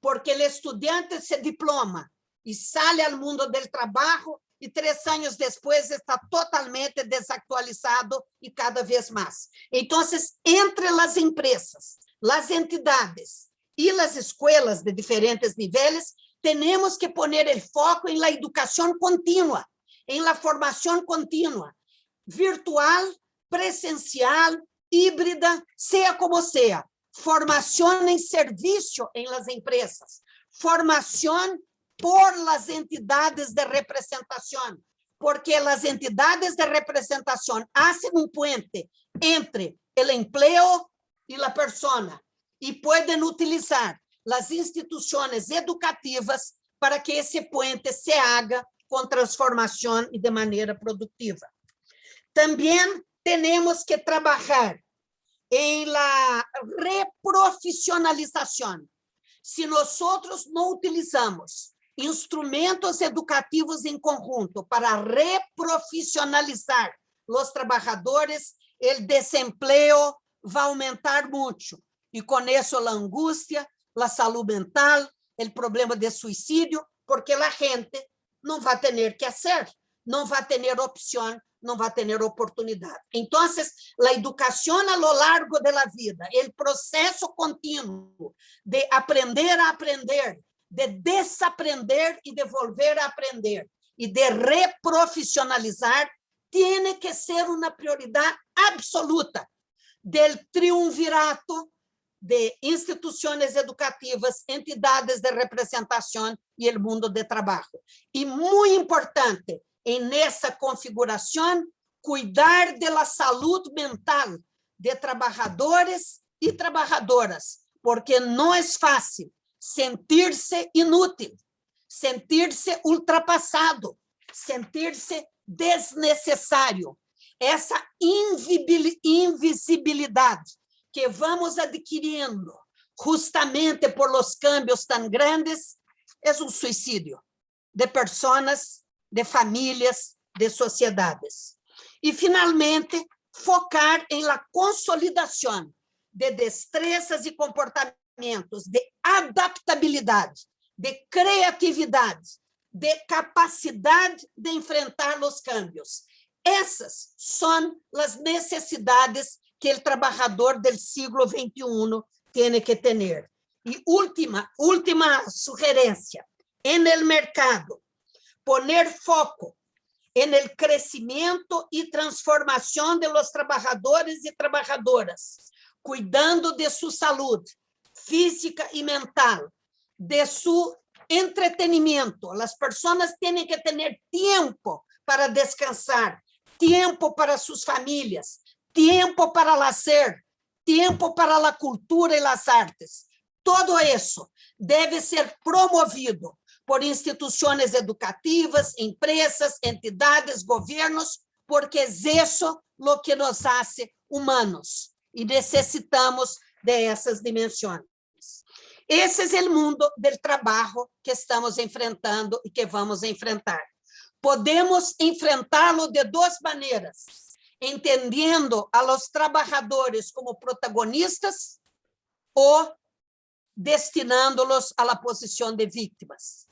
porque o estudante se diploma e sale ao mundo do trabalho e 3 anos depois está totalmente desactualizado e cada vez mais. Então, entre as empresas, as entidades e as escolas de diferentes níveis, temos que poner o foco em la educação contínua, em la formação contínua, virtual, presencial, híbrida, seja como seja. Formação em serviço em las empresas, formação por las entidades de representação, porque as entidades de representação hacen um puente entre o empleo e a persona e podem utilizar as instituições educativas para que esse puente se haga com transformação e de maneira produtiva. Também temos que trabalhar em la reprofissionalização. se nosotros no utilizamos instrumentos educativos en conjunto para reprofissionalizar los trabajadores, el desempleo va a aumentar mucho. Y con eso la angustia, la salud mental, el problema de suicidio, porque la gente no va a tener que hacer, no va a tener opción, no va a tener oportunidad. Entonces, la educación a lo largo de la vida, el proceso continuo de aprender a aprender, de desaprender y de volver a aprender, y de reprofissionalizar, tiene que ser una prioridad absoluta del triunvirato de instituciones educativas, entidades de representación y el mundo de trabajo. Y muy importante, en esa configuración, cuidar de la salud mental de trabajadores y trabajadoras, porque no es fácil sentirse inútil, sentirse ultrapassado, sentir-se desnecessário. Essa invisibilidade que vamos adquirindo justamente por los cambios tan grandes é um suicídio de pessoas, de famílias, de sociedades. E, finalmente, focar em la consolidação de destrezas e comportamentos de adaptabilidade, de criatividade, de capacidade de enfrentar os cambios. Essas são as necessidades que o trabalhador do século XXI tem que ter. E última sugerência, no mercado, poner foco no crescimento e transformação de los trabalhadores e trabalhadoras, cuidando de sua saúde física e mental, de su entretenimiento. As pessoas têm que ter tempo para descansar, tempo para suas famílias, tempo para lazer, tempo para a cultura e as artes. Todo isso deve ser promovido por instituições educativas, empresas, entidades, governos, porque é isso o que nos hace humanos e necessitamos de essas dimensões. Esse é o mundo do trabalho que estamos enfrentando e que vamos enfrentar. Podemos enfrentá-lo de duas maneiras, entendendo a los trabalhadores como protagonistas ou destinando-los a la posição de vítimas.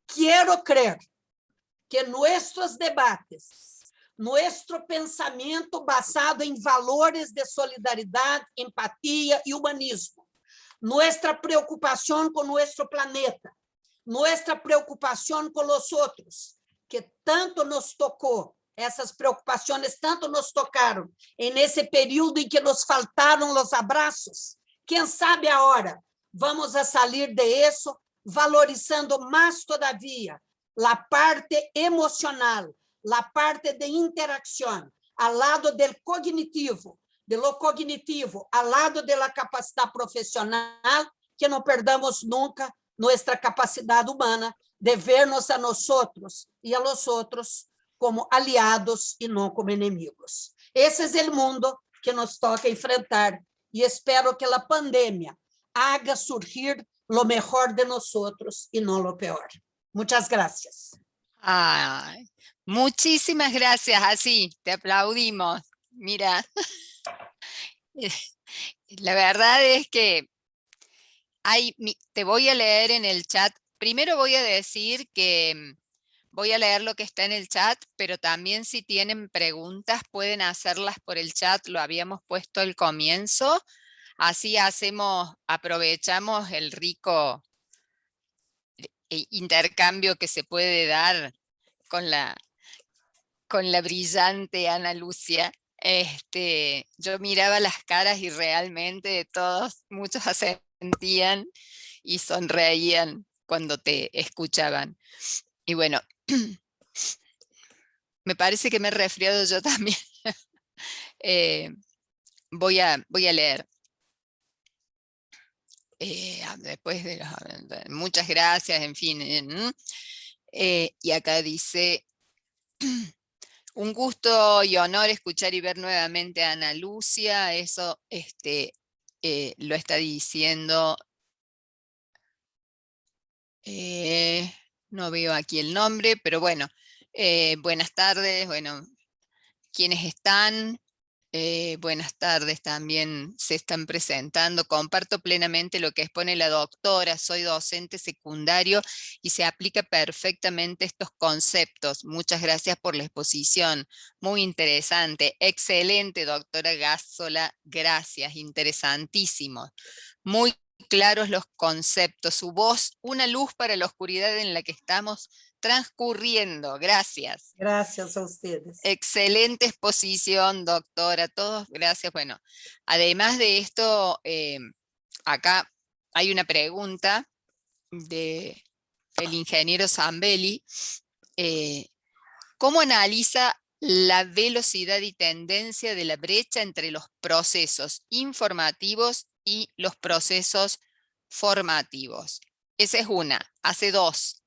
Quero crer que nossos debates, nosso pensamento basado em valores de solidariedade, empatia e humanismo, nossa preocupação com nosso planeta, nossa preocupação com os outros, que tanto nos tocou, essas preocupações tanto nos tocaram, nesse período em que nos faltaram os abraços, quem sabe agora vamos a sair de isso valorizando mais todavia a parte emocional, a parte de interação, ao lado do cognitivo, ao lado da capacidade profissional, que não perdamos nunca nossa capacidade humana de vernos a nós e a los outros como aliados e não como inimigos. Esse é o mundo que nos toca enfrentar e espero que a pandemia haga surgir lo mejor de nosotros y no lo peor. Muchas gracias. Ay, muchísimas gracias, así, te aplaudimos. Mira, la verdad es que te voy a leer en el chat. Primero voy a decir que voy a leer lo que está en el chat, pero también si tienen preguntas pueden hacerlas por el chat, lo habíamos puesto al comienzo. Así aprovechamos el rico intercambio que se puede dar con la brillante Ana Lucia. Yo miraba las caras y realmente muchos asentían y sonreían cuando te escuchaban. Y bueno, me parece que me he resfriado yo también. Voy a leer. Después de muchas gracias, en fin. Y acá dice, un gusto y honor escuchar y ver nuevamente a Ana Lucia. Eso lo está diciendo No veo aquí el nombre, pero bueno, buenas tardes, bueno, ¿quiénes están? Buenas tardes, también se están presentando. Comparto plenamente lo que expone la doctora. Soy docente secundario y se aplica perfectamente estos conceptos. Muchas gracias por la exposición. Muy interesante. Excelente, doctora Gazzola. Gracias. Interesantísimo. Muy claros los conceptos. Su voz, una luz para la oscuridad en la que estamos transcurriendo. Gracias. Gracias a ustedes. Excelente exposición, doctora. Todos, gracias. Bueno, además de esto, acá hay una pregunta del ingeniero Zambelli. ¿Cómo analiza la velocidad y tendencia de la brecha entre los procesos informativos y los procesos formativos? Esa es una. Hace dos.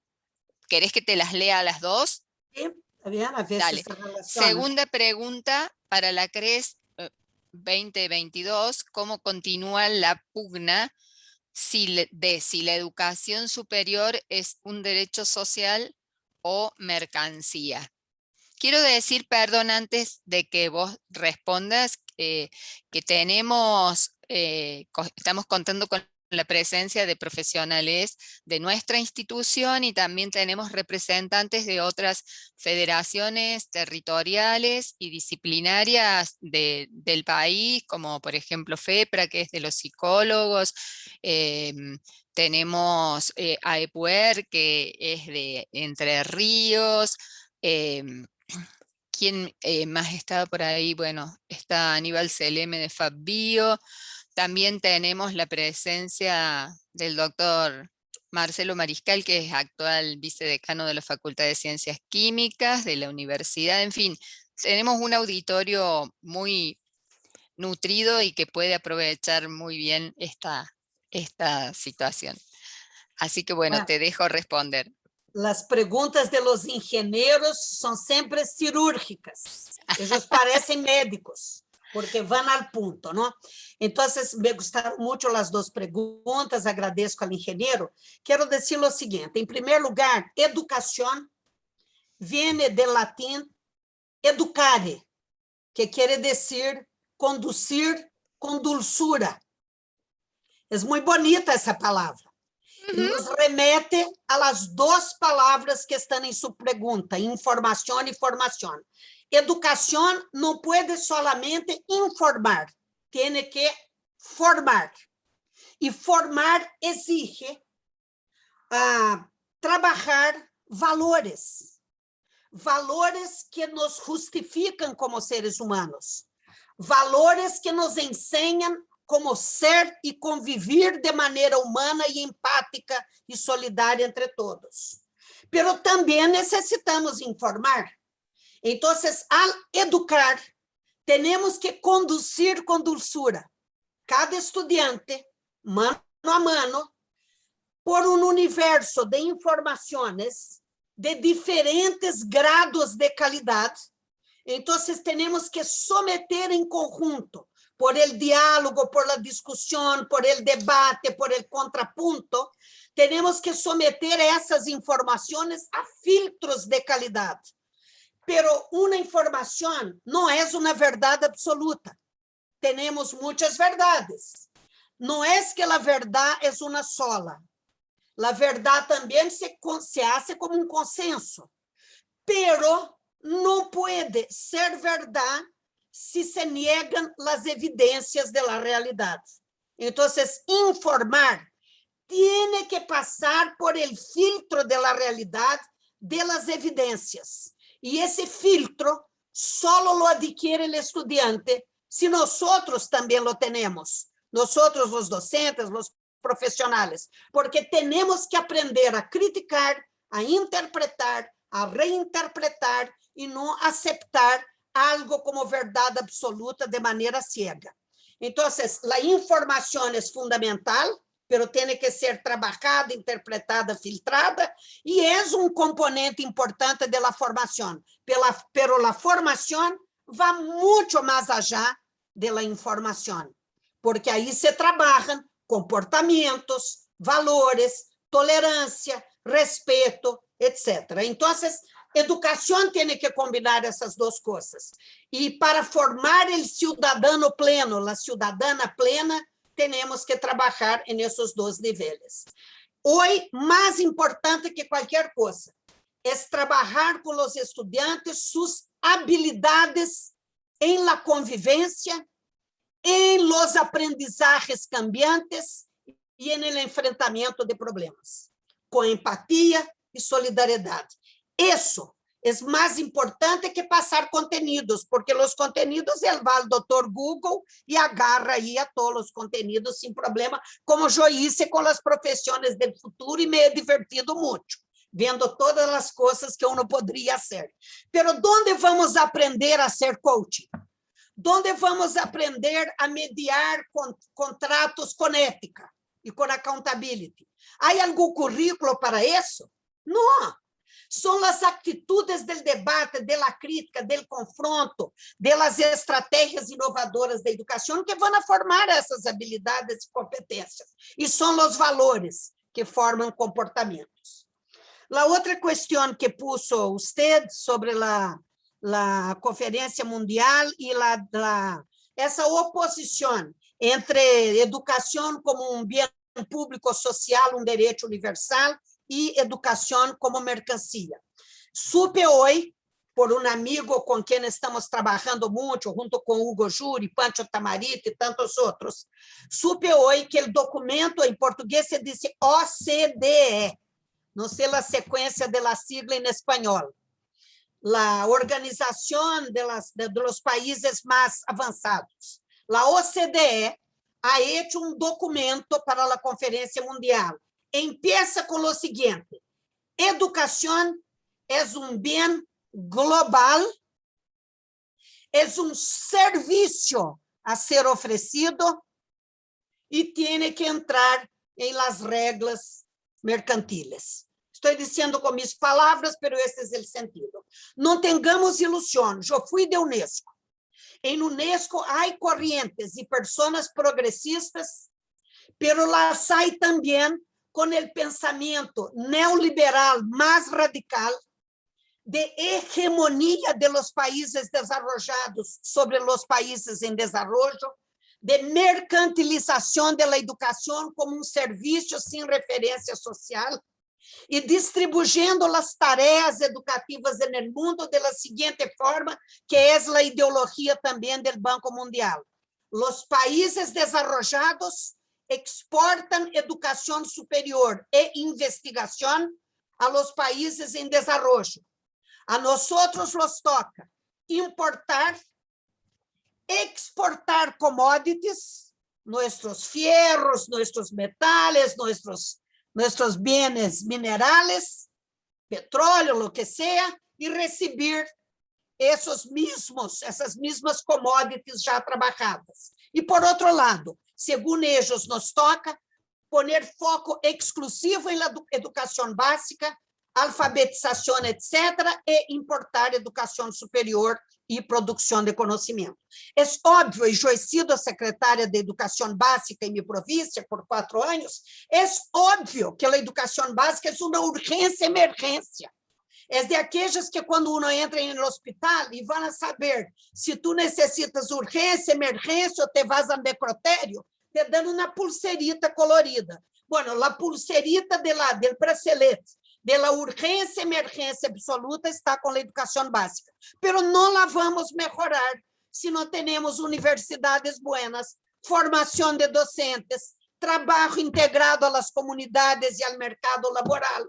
¿Querés que te las lea a las dos? Sí, está bien, a ver si Dale. se relaciona. Segunda pregunta para la CRES 2022, ¿cómo continúa la pugna si la educación superior es un derecho social o mercancía? Quiero decir, perdón, antes de que vos respondas, que estamos contando con la presencia de profesionales de nuestra institución y también tenemos representantes de otras federaciones territoriales y disciplinarias del país, como por ejemplo FEPRA, que es de los psicólogos, tenemos AEPUER, que es de Entre Ríos. ¿Quién más está por ahí? Bueno, está Aníbal Seleme de FabBio. También tenemos la presencia del doctor Marcelo Mariscal, que es actual vicedecano de la Facultad de Ciencias Químicas de la universidad. En fin, tenemos un auditorio muy nutrido y que puede aprovechar muy bien esta situación. Así que bueno, te dejo responder. Las preguntas de los ingenieros son siempre cirúrgicas. Ellos parecen médicos, porque van al punto, ¿no? Entonces, me gustaron mucho las dos preguntas, agradezco al ingeniero. Quiero decir lo siguiente, en primer lugar, educación viene del latín educare, que quiere decir conducir con dulzura. Es muy bonita esa palabra. E nos remete a las dos palavras que estão em sua pergunta, informação e formação. Educação não pode solamente informar, tem que formar. E formar exige trabalhar valores, valores que nos justificam como seres humanos, valores que nos ensinam como ser e conviver de maneira humana e empática e solidária entre todos. Pero também necessitamos informar. Então, al educar, temos que conduzir com dulzura cada estudante, mano a mano, por um universo de informações de diferentes grados de qualidade. Então, temos que someter em conjunto, por el diálogo, por la discussão, por el debate, por el contrapunto, temos que someter essas informações a filtros de qualidade. Pero uma informação não é uma verdade absoluta. Temos muitas verdades. Não é que a verdade é uma sola. A verdade também se hace como um consenso. Pero não pode ser verdade si se niegan las evidencias de la realidad. Entonces, informar tiene que pasar por el filtro de la realidad de las evidencias. Y ese filtro solo lo adquiere el estudiante si nosotros también lo tenemos. Nosotros, los docentes, los profesionales, porque tenemos que aprender a criticar, a interpretar, a reinterpretar y no aceptar algo como verdade absoluta de maneira ciega. Então, a informação é fundamental, mas tem que ser trabalhada, interpretada, filtrada, e é componente importante da formação. Pero a formação vai muito mais allá da informação, porque aí se trabalham comportamentos, valores, tolerancia, respeto, etc. Entonces, educación tiene que combinar esas dos cosas. Y para formar el ciudadano pleno, la ciudadana plena, tenemos que trabajar en esos dos niveles. Hoy, más importante que cualquier cosa, es trabajar con los estudiantes sus habilidades en la convivencia, en los aprendizajes cambiantes y en el enfrentamiento de problemas, con empatía y solidaridad. Eso es más importante que pasar contenidos, porque los contenidos él va al doctor Google y agarra ahí a todos los contenidos sin problema, como yo hice con las profesiones del futuro y me he divertido mucho, viendo todas las cosas que uno podría hacer. Pero ¿dónde vamos a aprender a ser coaching? ¿Dónde vamos a aprender a mediar contratos con ética y con accountability? ¿Hay algún currículo para eso? No. Son las actitudes del debate, de la crítica, del confronto, de las estrategias inovadoras de educación que van a formar essas habilidades y competências. E são os valores que formam comportamentos. A outra questão que puso usted sobre a Conferência Mundial e essa oposição entre educação como um bem público social, um direito universal, e educação como mercancia. Supe hoje, por um amigo com quem estamos trabalhando muito, junto com Hugo Juri, Pancho Tamarito e tantos outros, supe hoje que o documento em português se diz OCDE, não sei a sequência da sigla em espanhol, a Organização dos Países Mais Avançados. A OCDE ha hecho um documento para a Conferência Mundial. Empieza con lo siguiente: educación es un bien global, es un servicio a ser ofrecido y tiene que entrar en las reglas mercantiles. Estoy diciendo con mis palabras, pero ese es el sentido. No tengamos ilusión. Yo fui de UNESCO. En UNESCO hay corrientes y personas progresistas, pero las hay también con el pensamiento neoliberal más radical, de hegemonía de los países desarrollados sobre los países en desarrollo, de mercantilización de la educación como un servicio sin referencia social y distribuyendo las tareas educativas en el mundo de la siguiente forma, que es la ideología también del Banco Mundial. Los países desarrollados exportan educación superior e investigación a los países en desarrollo. A nosotros nos toca importar, exportar commodities, nuestros fierros, nuestros metales, nuestros bienes minerales, petróleo, lo que sea, y recibir essas mismas commodities já trabalhadas. E, por outro lado, segundo eles, nos toca poner foco exclusivo em la educação básica, alfabetização, etc., e importar educação superior e produção de conhecimento. É óbvio, e eu he sido secretária de Educação Básica em minha província por 4 anos, é óbvio que a educação básica é uma urgência emergência. É de aquelas que, quando uno entra no hospital e vão saber se tu necessitas urgência, emergência ou te vas a necrotério, te dando uma pulserita colorida. Bueno, a pulserita del bracelete de la urgência, emergência absoluta está com a educação básica. Pero não la vamos melhorar se não temos universidades buenas, formação de docentes, trabalho integrado a las comunidades e ao mercado laboral.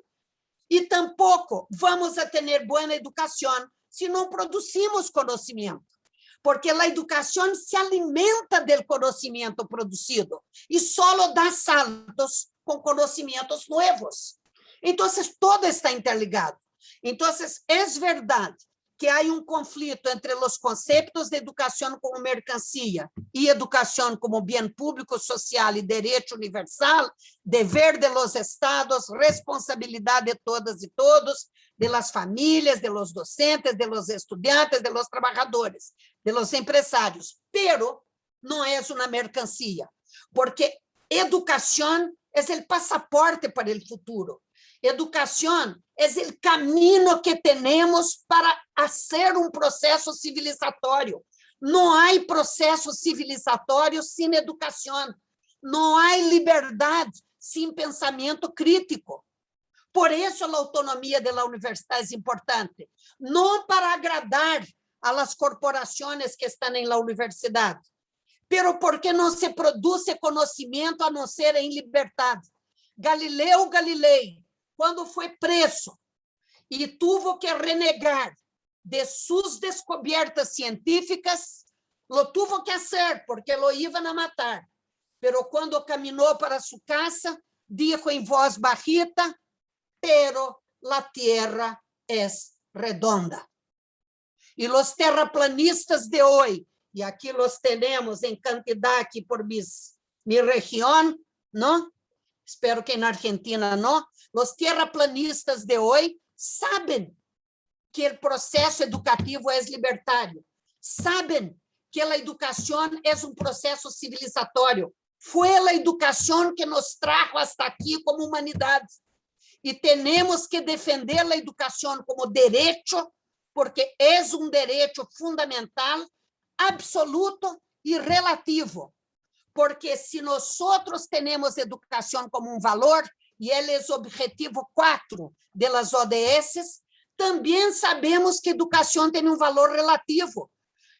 E tampouco vamos a ter boa educação se não produzimos conhecimento, porque a educação se alimenta do conhecimento produzido e só dá saltos com conhecimentos novos. Então, todo está interligado. Então, é verdade que há conflito entre os conceitos de educação como mercancia e educação como bem público, social e direito universal, dever de los estados, responsabilidade de todas e todos, de las famílias, de los docentes, de los estudiantes, de los trabajadores, de los empresários. Pero não é uma mercancia, porque educação es el pasaporte para el futuro. Educación es el camino que tenemos para hacer un proceso civilizatorio. No hay proceso civilizatorio sin educación. No hay liberdad sin pensamiento crítico. Por eso la autonomía de la universidad es importante. No para agradar a las corporaciones que están en la universidad, pero porque no se produce conocimiento a no ser en libertad. Galileo Galilei, cuando fue preso y tuvo que renegar de sus descubiertas científicas, lo tuvo que hacer porque lo iban a matar. Pero cuando caminó para su casa, dijo en voz bajita, pero la tierra es redonda. Y los terraplanistas de hoy, y aquí los tenemos en cantidad aquí por mi región, ¿no? Espero que en Argentina no. Los terraplanistas de hoy saben que el proceso educativo es libertario, saben que la educación es un proceso civilizatorio. Fue la educación que nos trajo hasta aquí como humanidad. Y tenemos que defender la educación como derecho, porque es un derecho fundamental, absoluto y relativo. Porque si nosotros tenemos educación como un valor, y él es objetivo 4 de las ODS, también sabemos que educación tiene un valor relativo.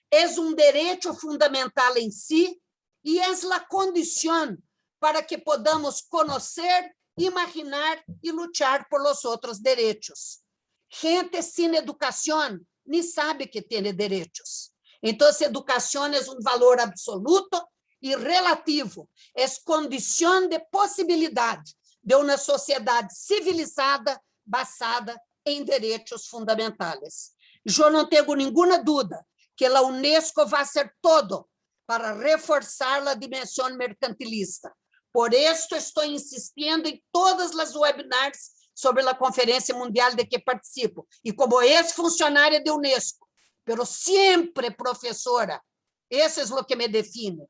Es un derecho fundamental en sí y es la condición para que podamos conocer, imaginar y luchar por los otros derechos. Gente sin educación ni sabe que tiene derechos. Entonces, educación es un valor absoluto y relativo. Es condición de posibilidad de una sociedad civilizada basada en derechos fundamentales. Yo no tengo ninguna duda que la UNESCO va a hacer todo para reforzar la dimensión mercantilista. Por esto estoy insistiendo en todas las webinars sobre la Conferencia Mundial de que participo. Y como es funcionaria de UNESCO, pero siempre profesora, eso es lo que me define.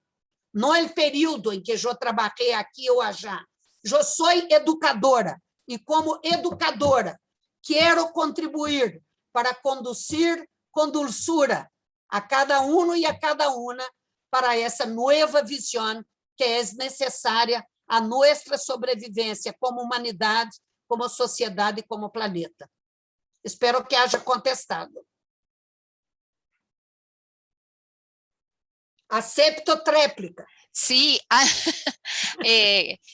No el periodo en que yo trabajé aquí o allá. Yo soy educadora y como educadora quiero contribuir para conducir con dulzura a cada uno y a cada una para essa nova visão que é necessária a nossa sobrevivência como humanidade, como sociedade e como planeta. Espero que haja contestado. Acepto tréplica. Sí,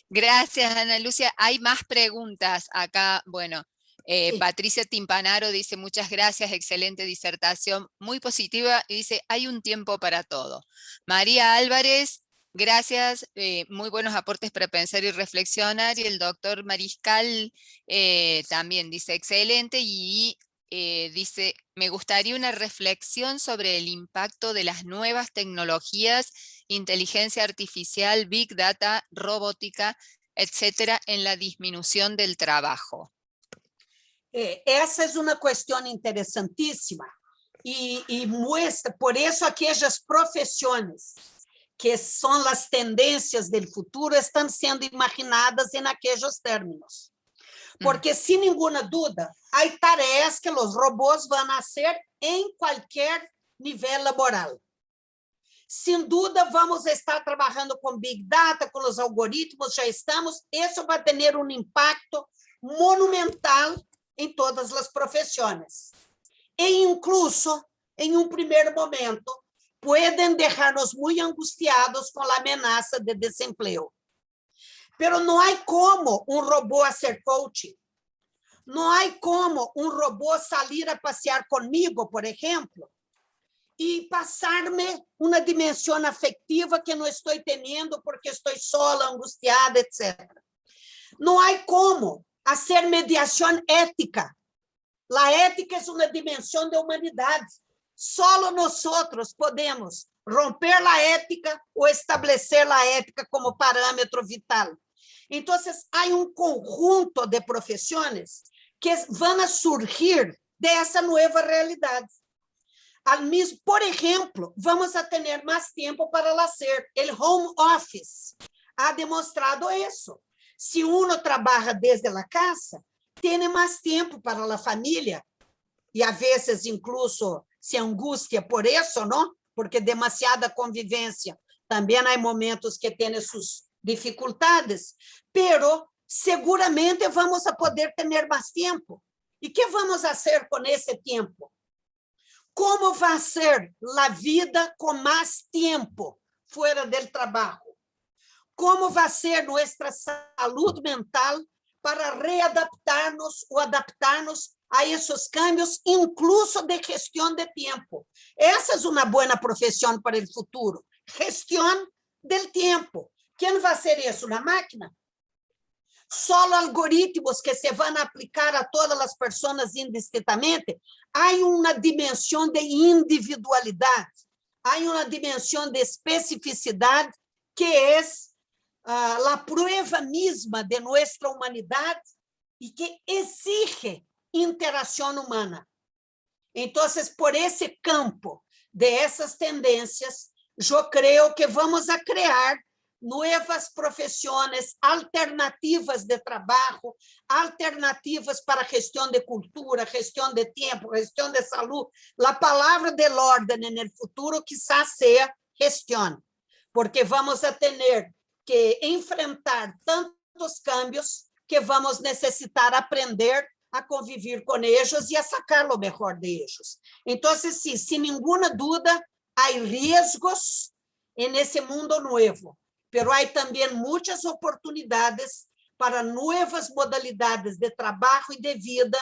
gracias, Ana Lucia. Hay más preguntas acá. Bueno, Sí. Patricia Timpanaro dice, muchas gracias, excelente disertación, muy positiva, y dice, hay un tiempo para todo. María Álvarez, gracias, muy buenos aportes para pensar y reflexionar, y el doctor Mariscal también dice, excelente, y dice, me gustaría una reflexión sobre el impacto de las nuevas tecnologías, inteligencia artificial, big data, robótica, etcétera, en la disminución del trabajo. Essa é uma questão interessantíssima e muestra, por isso, aquelas profissões que são as tendências do futuro estão sendo imaginadas em aqueles términos. Porque, sem nenhuma dúvida, há tarefas que os robôs vão fazer em qualquer nível laboral. Sem dúvida, vamos estar trabalhando com Big Data, com os algoritmos, já estamos. Isso vai ter um impacto monumental em todas as profissões. E, incluso, em um primeiro momento, podem deixar-nos muito angustiados com a ameaça de desemprego. Pero não há como um robô ser coach. Não há como um robô sair a passear comigo, por exemplo, e passar-me uma dimensão afetiva que não estou tendo porque estou sola, angustiada, etc. Não há como fazer mediação ética. A ética é uma dimensão da humanidade. Só nós podemos romper a ética ou estabelecer a ética como parâmetro vital. Então, há um conjunto de profissões que vão surgir dessa nova realidade. Por exemplo, vamos a ter mais tempo para fazer. O home office ha demonstrado isso. Se uno trabalha desde a casa, tem mais tempo para a família, e a vezes incluso se angustia por isso, não? Porque demasiada convivência. Também há momentos que tem suas dificuldades, pero seguramente vamos a poder ter mais tempo. E que vamos fazer com esse tempo? Como vai ser a vida com mais tempo fora do trabalho? Como vai ser nossa saúde mental para readaptar-nos ou adaptar-nos a esses cambios, incluso de gestão de tempo? Essa é uma boa profissão para o futuro, gestão do tempo. Quem vai ser isso? Uma máquina? Só algoritmos que se vão aplicar a todas as pessoas indistintamente. Há uma dimensão de individualidade, há uma dimensão de especificidade que é a prova mesma de nossa humanidade e que exige interação humana. Então, por esse campo de essas tendências, eu creio que vamos a criar novas profissões, alternativas de trabalho, alternativas para gestão de cultura, gestão de tempo, gestão de saúde. A palavra de ordem no futuro quizás seja gestão, porque vamos a ter que enfrentar tantos cambios que vamos necessitar aprender a conviver com eles e a sacar o melhor de eles. Então, sim, sem nenhuma dúvida, há riscos nesse mundo novo, pero há também muitas oportunidades para novas modalidades de trabalho e de vida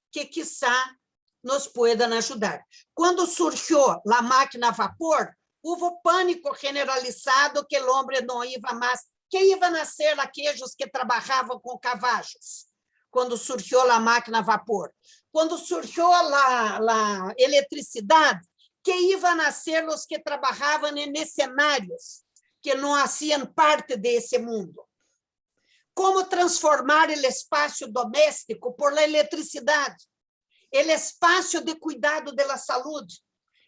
que, quizá, nos puedan ajudar. Quando surgiu a máquina a vapor, houve pânico generalizado que o homem não ia mais. Que iam nascer aqueles que trabalhavam com cavalos, quando surgiu a máquina a vapor. Quando surgiu a eletricidade, que iam nascer os que trabalhavam em cenários que não faziam parte desse mundo. Como transformar o espaço doméstico por la eletricidade, o espaço de cuidado da saúde,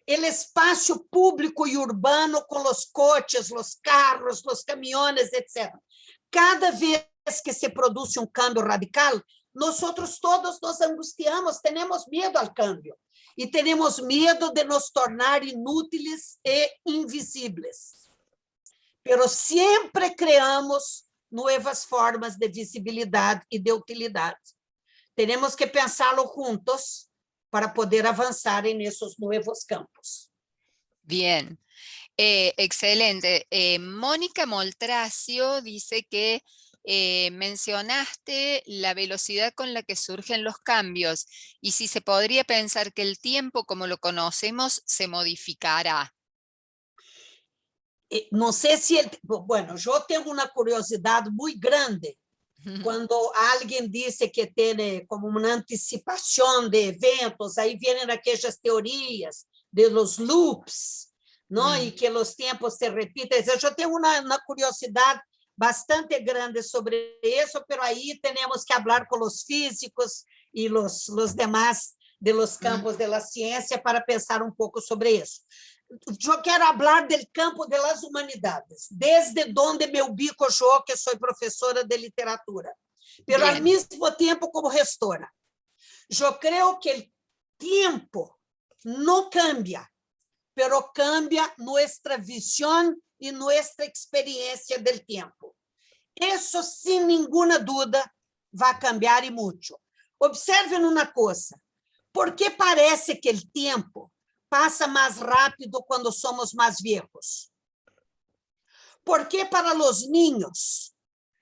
o espaço público e urbano com os coches, os carros, os caminhões, etc. Cada vez que se produz um câmbio radical, nós todos nos angustiamos, temos medo ao câmbio e temos medo de nos tornar inúteis e invisíveis. Pero sempre criamos novas formas de visibilidade e de utilidade. Temos que pensá-lo juntos para poder avanzar en esos nuevos campos. Bien, excelente. Mónica Moltracio dice que mencionaste la velocidad con la que surgen los cambios y si se podría pensar que el tiempo como lo conocemos se modificará. No sé si, bueno, yo tengo una curiosidad muy grande quando alguém diz que tem como uma antecipação de eventos, aí vêm aquelas teorias de los loops, não? E que os tempos se repitem. Eu já tenho uma curiosidade bastante grande sobre isso, mas aí temos que falar com os físicos e os demais de los campos de la ciência para pensar um pouco sobre isso. Eu quero falar do campo das humanidades, desde onde me ubico eu, que sou professora de literatura, mas ao mesmo tempo como gestora. Eu creio que o tempo não cambia, mas cambia nossa visão e nossa experiência do tempo. Isso, sem nenhuma dúvida, vai cambiar e muito. Observem uma coisa, por que parece que o tempo passa mais rápido quando somos mais viejos? Porque para os niños,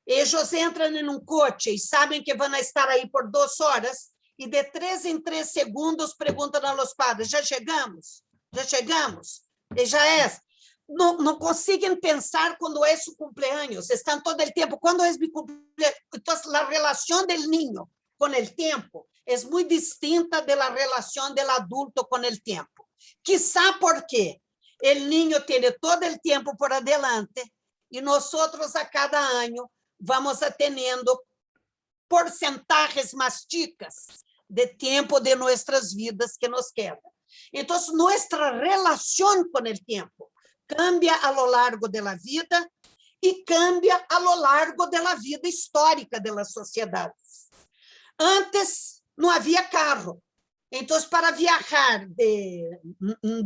eles entram em um coche e sabem que vão estar aí por 2 horas e de 3 em 3 segundos perguntam aos padres, já chegamos? Já chegamos? E já é. Não conseguem pensar quando é seu cumpleaños, estão todo o tempo, quando é meu cumpleaños? Então, a relação do niño com o tempo é muito distinta da relação do adulto com o tempo. Quizá porque o niño tem todo o tempo por adelante e nós a cada ano vamos tendo porcentagens mais chicas de tempo de nossas vidas que nos queda. Então, nossa relação com o tempo cambia a lo largo da vida e cambia a lo largo da vida histórica das sociedades. Antes, não havia carro. Então, para viajar de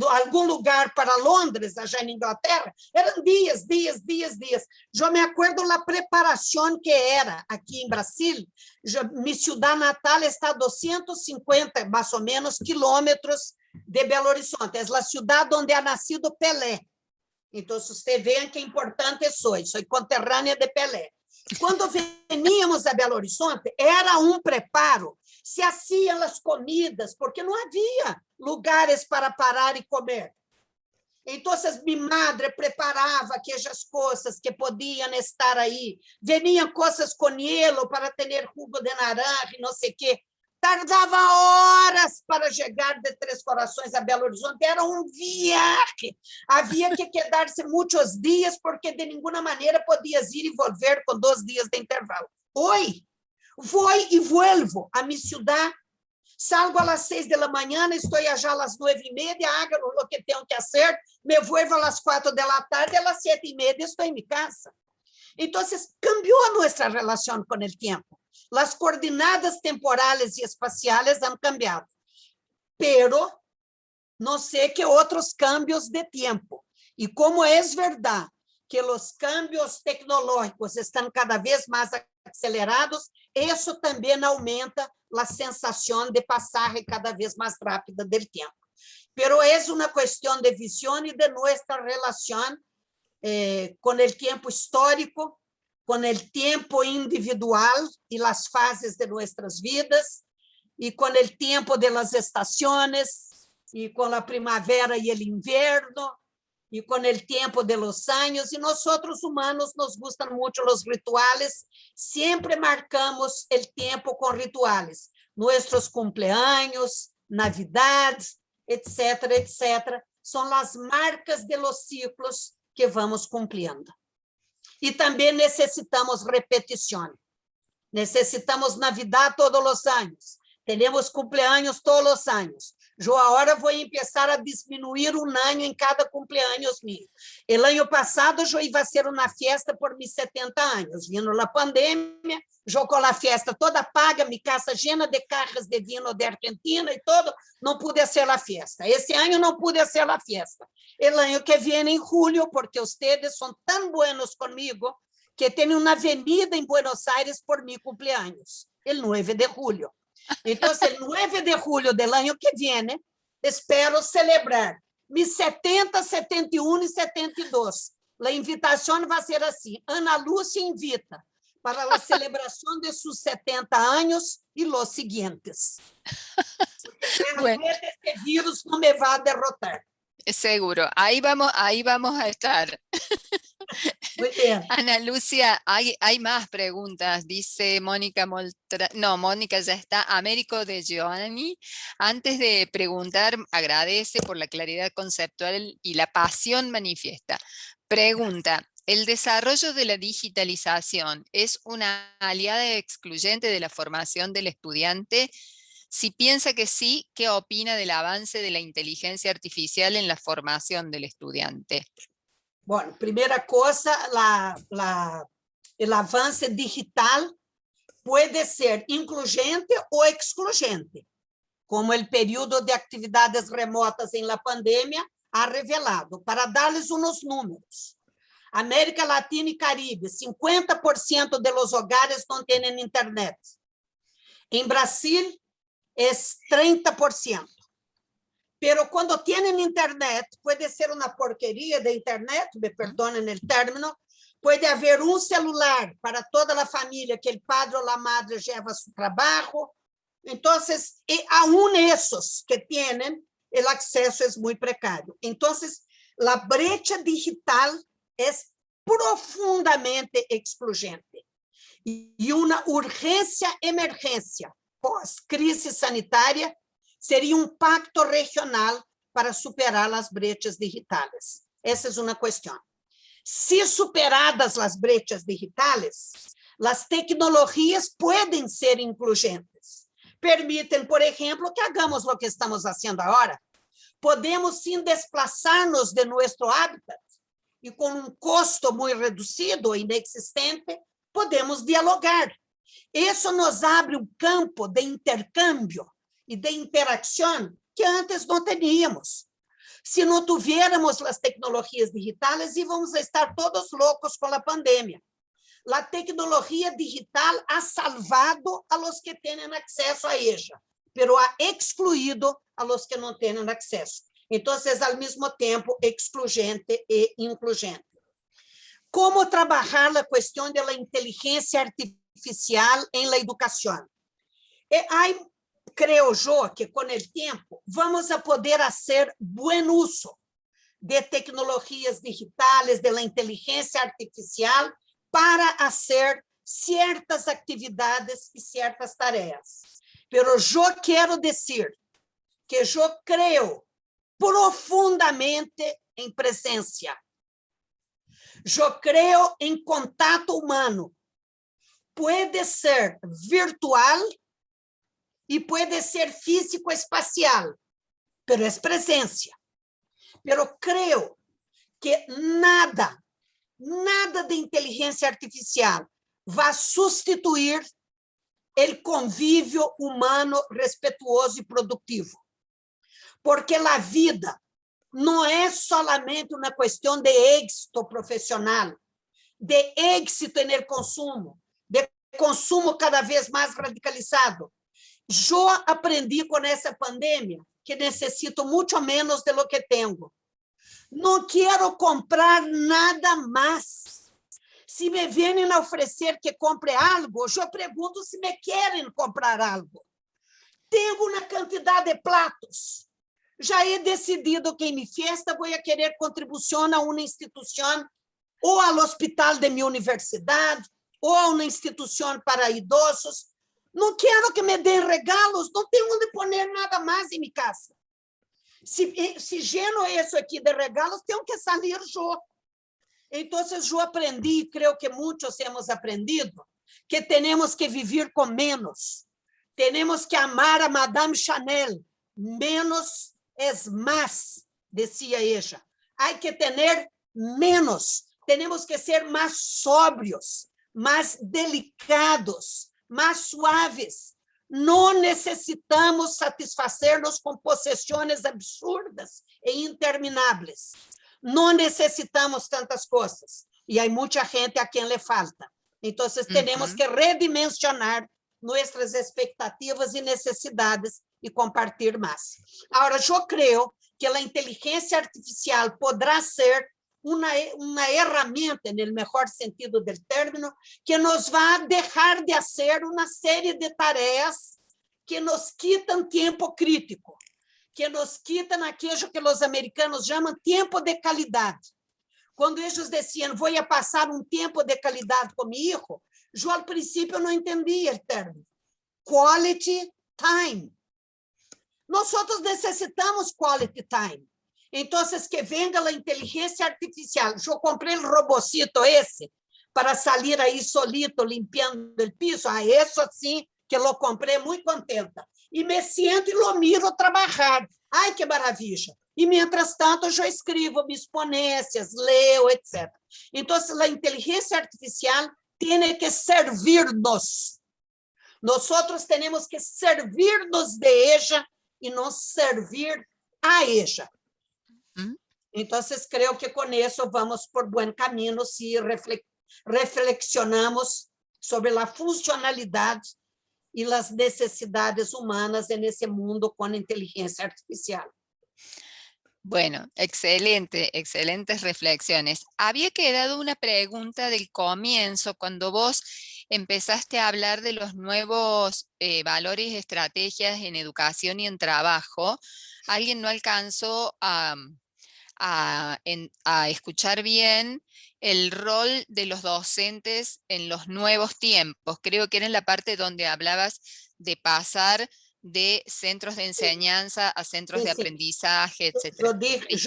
algum lugar para Londres, já na Inglaterra, eram dias. Eu me acordo da preparação que era aqui em Brasil. Minha cidade natal está a 250, mais ou menos, quilômetros de Belo Horizonte. É a cidade onde ha nascido Pelé. Então, você vê que importante sou conterrânea de Pelé. Quando veníamos a Belo Horizonte, era preparo. Se hacían as comidas, porque não havia lugares para parar e comer. Então, minha madre preparava aquelas coisas que podiam estar aí. Veniam coisas com hielo para ter jugo de naranja e não sei o quê. Tardava horas para chegar de Três Corações a Belo Horizonte. Era viagem. Havia que quedar-se muitos dias, porque de nenhuma maneira podias ir e volver com 2 dias de intervalo. Hoje, vou e vuelvo a minha cidade, salgo às 6 da manhã, estou já às 9:30, hago o que tenho que fazer, me vuelvo às 4 da tarde, às 7:30 estou em minha casa. Então, cambiou nossa relação com o tempo. As coordenadas temporales e espaciales han cambiado, pero não sei que outros cambios de tempo. E como é verdade que os cambios tecnológicos estão cada vez mais acelerados, isso também aumenta a sensação de passagem cada vez mais rápida do tempo. Pero é uma questão de visão e de nossa relação com o tempo histórico, com o tempo individual e as fases de nossas vidas, e com o tempo das estações, e com a primavera e o inverno, e com o tempo de los años, e nós humanos nos gustam muito os rituales, sempre marcamos o tempo com rituales, nossos cumpleaños, Navidad, etc., são as marcas de los ciclos que vamos cumprindo. E também necessitamos repetição, necessitamos Navidad todos os anos, temos cumpleaños todos os anos. Eu agora vou começar a diminuir ano em cada cumpleaños meu. O ano passado eu ia ser uma festa por meus 70 anos. Vindo a pandemia, eu com a festa toda paga, minha casa cheia de caixas de vinho de Argentina e todo, não pude fazer a festa. Esse ano não pude fazer a festa. O ano que vem em julho, porque vocês são tão buenos comigo, que tem uma avenida em Buenos Aires por meu cumpleaños, o 9 de julho. Então, o 9 de julho do ano que vem, espero celebrar mis 70, 71 e 72. A invitação vai ser assim: Ana Lúcia invita para a celebração de seus 70 anos e os seguintes. Bueno. Este vírus não me vai derrotar. Seguro, ahí vamos a estar. Muy bien. Ana Lucia, hay más preguntas, dice Mónica Mónica ya está. Américo de Giovanni, antes de preguntar, agradece por la claridad conceptual y la pasión manifiesta. Pregunta, ¿el desarrollo de la digitalización es una aliada excluyente de la formación del estudiante? Si piensa que sí, ¿qué opina del avance de la inteligencia artificial en la formación del estudiante? Bueno, primeira coisa, o avanço digital pode ser incluyente ou excluyente, como o período de atividades remotas em la pandemia ha revelado. Para dar-lhes uns números, América Latina e Caribe, 50% de los hogares não têm internet. Em Brasil, é 30%. Pero quando têm internet, pode ser uma porqueria de internet, me perdonem o término, pode haver celular para toda a família, que o padre ou a madre leva a seu trabalho. Então, aún esses que têm, o acesso é muito precário. Então, a brecha digital é profundamente excluyente. E uma emergência pós-crise sanitária seria pacto regional para superar as brechas digitais. Essa é uma questão. Se superadas as brechas digitais, as tecnologias podem ser incluyentes. Permitem, por exemplo, que hagamos o que estamos fazendo agora. Podemos, sim, desplazar-nos de nosso hábitat e com um custo muito reduzido ou inexistente, podemos dialogar. Isso nos abre um campo de intercâmbio e de interação que antes não teníamos. Se não tivéssemos as tecnologias digitais, íamos estar todos loucos com a pandemia. A tecnologia digital ha salvado a los que têm acesso a ella, pero ha excluído a los que não têm acesso. Então, ao mesmo tempo, excluyente e incluyente. Como trabalhar a questão da inteligência artificial em la educação? Creo eu que, com o tempo, vamos a poder fazer bom uso de tecnologias digitais, de la inteligência artificial, para fazer certas atividades e certas tarefas. Pero eu quero dizer que eu creio profundamente em presença. Eu creio em contato humano. Pode ser virtual e pode ser físico-espacial, pero é presença. Pero creio que nada de inteligência artificial vai substituir o convívio humano respetuoso e produtivo. Porque a vida não é solamente uma questão de êxito profissional, de êxito no consumo, de consumo cada vez mais radicalizado. Eu aprendi com essa pandemia que necessito muito menos de lo que tenho. Não quero comprar nada mais. Se me vêm a oferecer que compre algo, eu pergunto se me querem comprar algo. Tenho uma quantidade de pratos. Já he decidido que em minha festa vou querer contribuição a uma instituição, ou ao hospital de minha universidade, ou a uma instituição para idosos. Não quero que me deem regalos, não tenho onde pôr nada mais em minha casa. Se lleno isso aqui de regalos, tenho que sair eu. Então, eu aprendi, e creio que muitos hemos aprendido, que temos que viver com menos. Temos que amar a Madame Chanel. Menos é mais, dizia ella. Há que ter menos. Temos que ser mais sóbrios, mais delicados, mais suaves. Não necessitamos satisfazer-nos com possessões absurdas e intermináveis. Não necessitamos tantas coisas. E há muita gente a quem lhe falta. Então, temos que redimensionar nossas expectativas e necessidades e compartilhar mais. Agora, eu creio que a inteligência artificial poderá ser uma ferramenta, no melhor sentido do término, que nos vai deixar de fazer uma série de tarefas que nos quitam tempo crítico, que nos quitam aquilo que os americanos chamam tempo de qualidade. Quando eles diziam, vou passar um tempo de qualidade com meu filho, eu, ao princípio, não entendia o término. Quality time. Nós necessitamos quality time. Então, que venga a inteligência artificial. Eu comprei o robocito esse para sair aí solito, limpando o piso. Isso sim, que eu comprei muito contenta. E me siento e lo miro trabalhar. Ai, que maravilha! E, mientras tanto, eu escrevo minhas ponências, leio, etc. Então, a inteligência artificial tem que servir-nos. Nós temos que servir-nos de ella e não servir a ella. Então, creio que com isso vamos por bom caminho se reflexionamos sobre a funcionalidade e as necessidades humanas nesse mundo com inteligência artificial. Bueno, excelentes reflexiones. Había quedado una pregunta del comienzo, cuando vos empezaste a hablar de los nuevos valores y estrategias en educación y en trabajo. Alguien no alcanzó a escuchar bien el rol de los docentes en los nuevos tiempos. Creo que era en la parte donde hablabas de pasar de centros de enseñanza a centros de aprendizaje, etc. Eu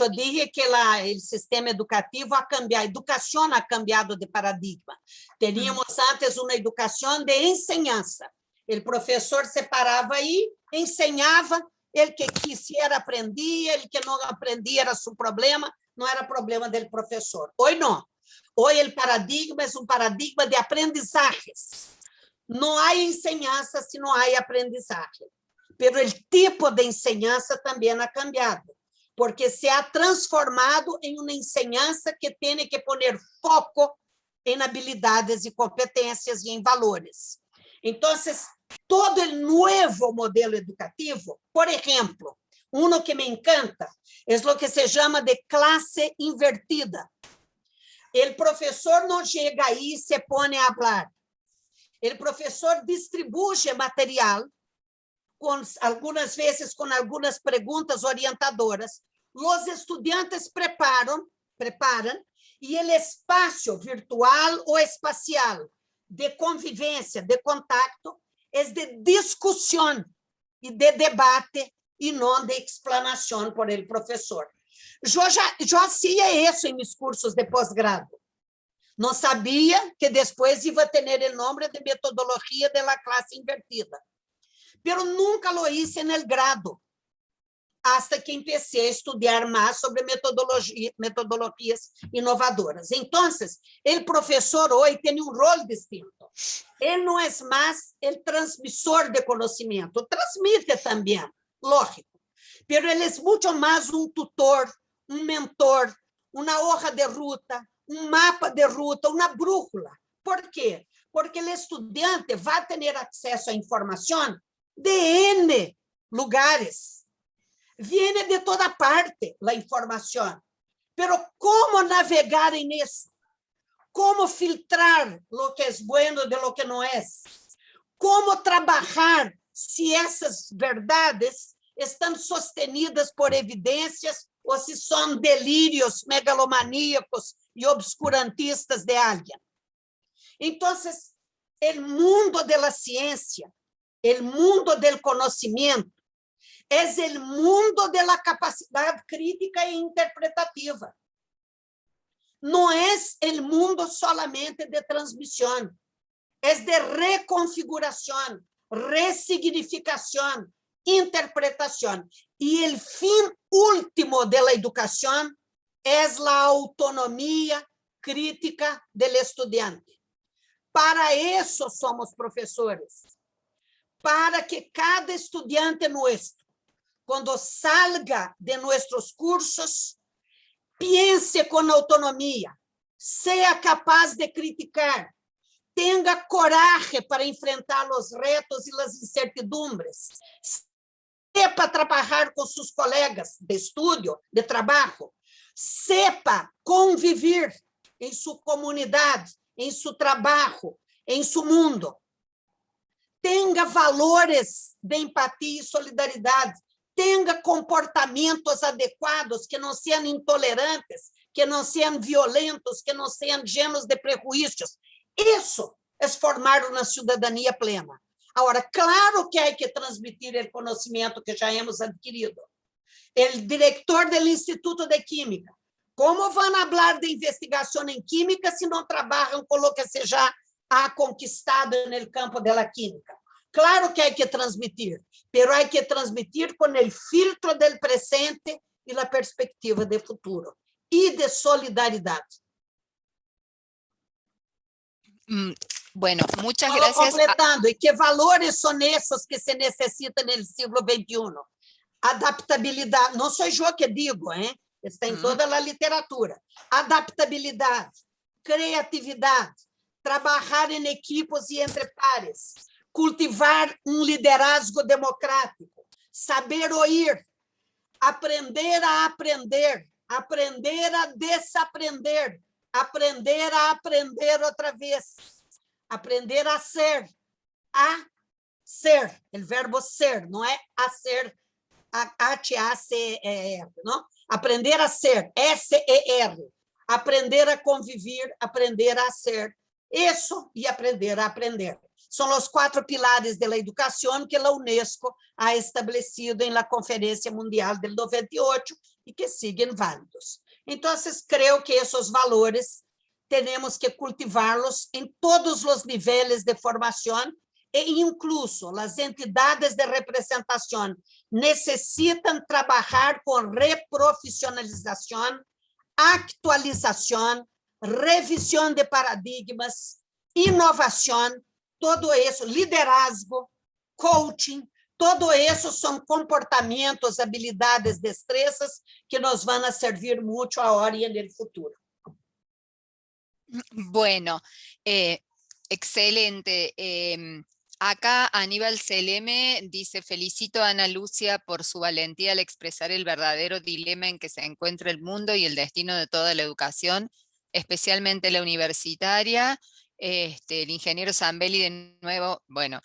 dije que o sistema educativo ha cambiado, a educação ha cambiado de paradigma. Teníamos antes uma educação de enseñanza. O professor se parava aí, ensinava, ele que quisera aprendia, ele que não aprendia era seu problema, não era problema del professor. Hoje não. Hoje o paradigma é um paradigma de aprendizajes. Não há enseñança se não há aprendizagem. Pero o tipo de enseñança também ha cambiado, porque se ha transformado em uma enseñança que tem que poner foco em habilidades e competências e em valores. Então, todo o novo modelo educativo, por exemplo, uno que me encanta é o que se chama de classe invertida. O professor não chega aí e se põe a falar. O professor distribui material, algumas vezes com algumas perguntas orientadoras. Os estudantes preparam e o espaço virtual ou espacial de convivência, de contato, é de discussão e de debate e não de explanação por el professor. Eu hacía isso em meus cursos de pós-grado. Não sabia que depois ia ter o nome de metodologia de la classe invertida. Pero nunca lo hice en el grado, hasta que empecé a estudar mais sobre metodologias inovadoras. Então, o professor hoje tem um rol distinto. Ele não é mais o transmissor de conhecimento, transmite também, lógico, pero ele é muito mais um tutor, um mentor, uma hoja de ruta, um mapa de ruta, uma brújula. Por quê? Porque o estudante vai ter acesso à informação de N lugares. Viene de toda parte a informação. Pero como navegar nisso? Como filtrar lo que é bueno de lo que não é? Como trabalhar se essas verdades estão sostenidas por evidências ou se são delírios megalomaníacos e obscurantistas de alguém? Então, o mundo da ciência, o mundo do conhecimento, é o mundo da capacidade crítica e interpretativa. Não é o mundo solamente de transmissão, é de reconfiguração, ressignificação, interpretação. E o fim último da educação é a autonomia crítica do estudante. Para isso somos professores, para que cada estudante nosso, quando salga de nossos cursos, pense com autonomia, seja capaz de criticar, tenha coragem para enfrentar os retos e as incertidumbres, sepa trabalhar com seus colegas de estudo, de trabalho, sepa conviver em sua comunidade, em seu trabalho, em seu mundo. Tenha valores de empatia e solidariedade, tenha comportamentos adequados, que não sejam intolerantes, que não sejam violentos, que não sejam llenos de prejuízos. Isso é formar uma cidadania plena. Agora, claro que há que transmitir o conhecimento que já hemos adquirido. O diretor do Instituto de Química, como vão falar de investigação em química se não trabalham com o que se já ha conquistado no campo da química? Claro que há que transmitir, pero há que transmitir com o filtro do presente e a perspectiva de futuro e de solidariedade. Bueno, muchas Solo gracias. Completando, e que valores são esses que se necessitam no século XXI? Adaptabilidade, não sou eu que digo, está em toda a literatura. Adaptabilidade, criatividade, trabalhar em equipes e entre pares, cultivar um liderazgo democrático, saber ouvir, aprender a aprender, aprender a desaprender, aprender a aprender outra vez, aprender a ser, o verbo ser, não é a ser, H-A-C-E-R, não? Aprender a ser, S-E-R, aprender a conviver, aprender a ser, isso e aprender a aprender. São os 4 pilares da educação que a Unesco ha estabelecido em la Conferência Mundial del 98 e que siguen válidos. Então, creio que esses valores temos que cultivá-los em todos os níveis de formação e incluso as entidades de representação necessitam trabalhar com reprofissionalização actualización, revisión de paradigmas, innovación, todo eso, liderazgo, coaching, todo eso son comportamientos, habilidades, destrezas que nos van a servir mucho ahora y en el futuro. Bueno, excelente. Acá Aníbal Seleme dice: felicito a Ana Lucia por su valentía al expresar el verdadero dilema en que se encuentra el mundo y el destino de toda la educación, especialmente la universitaria. El ingeniero Zambelli de nuevo, bueno,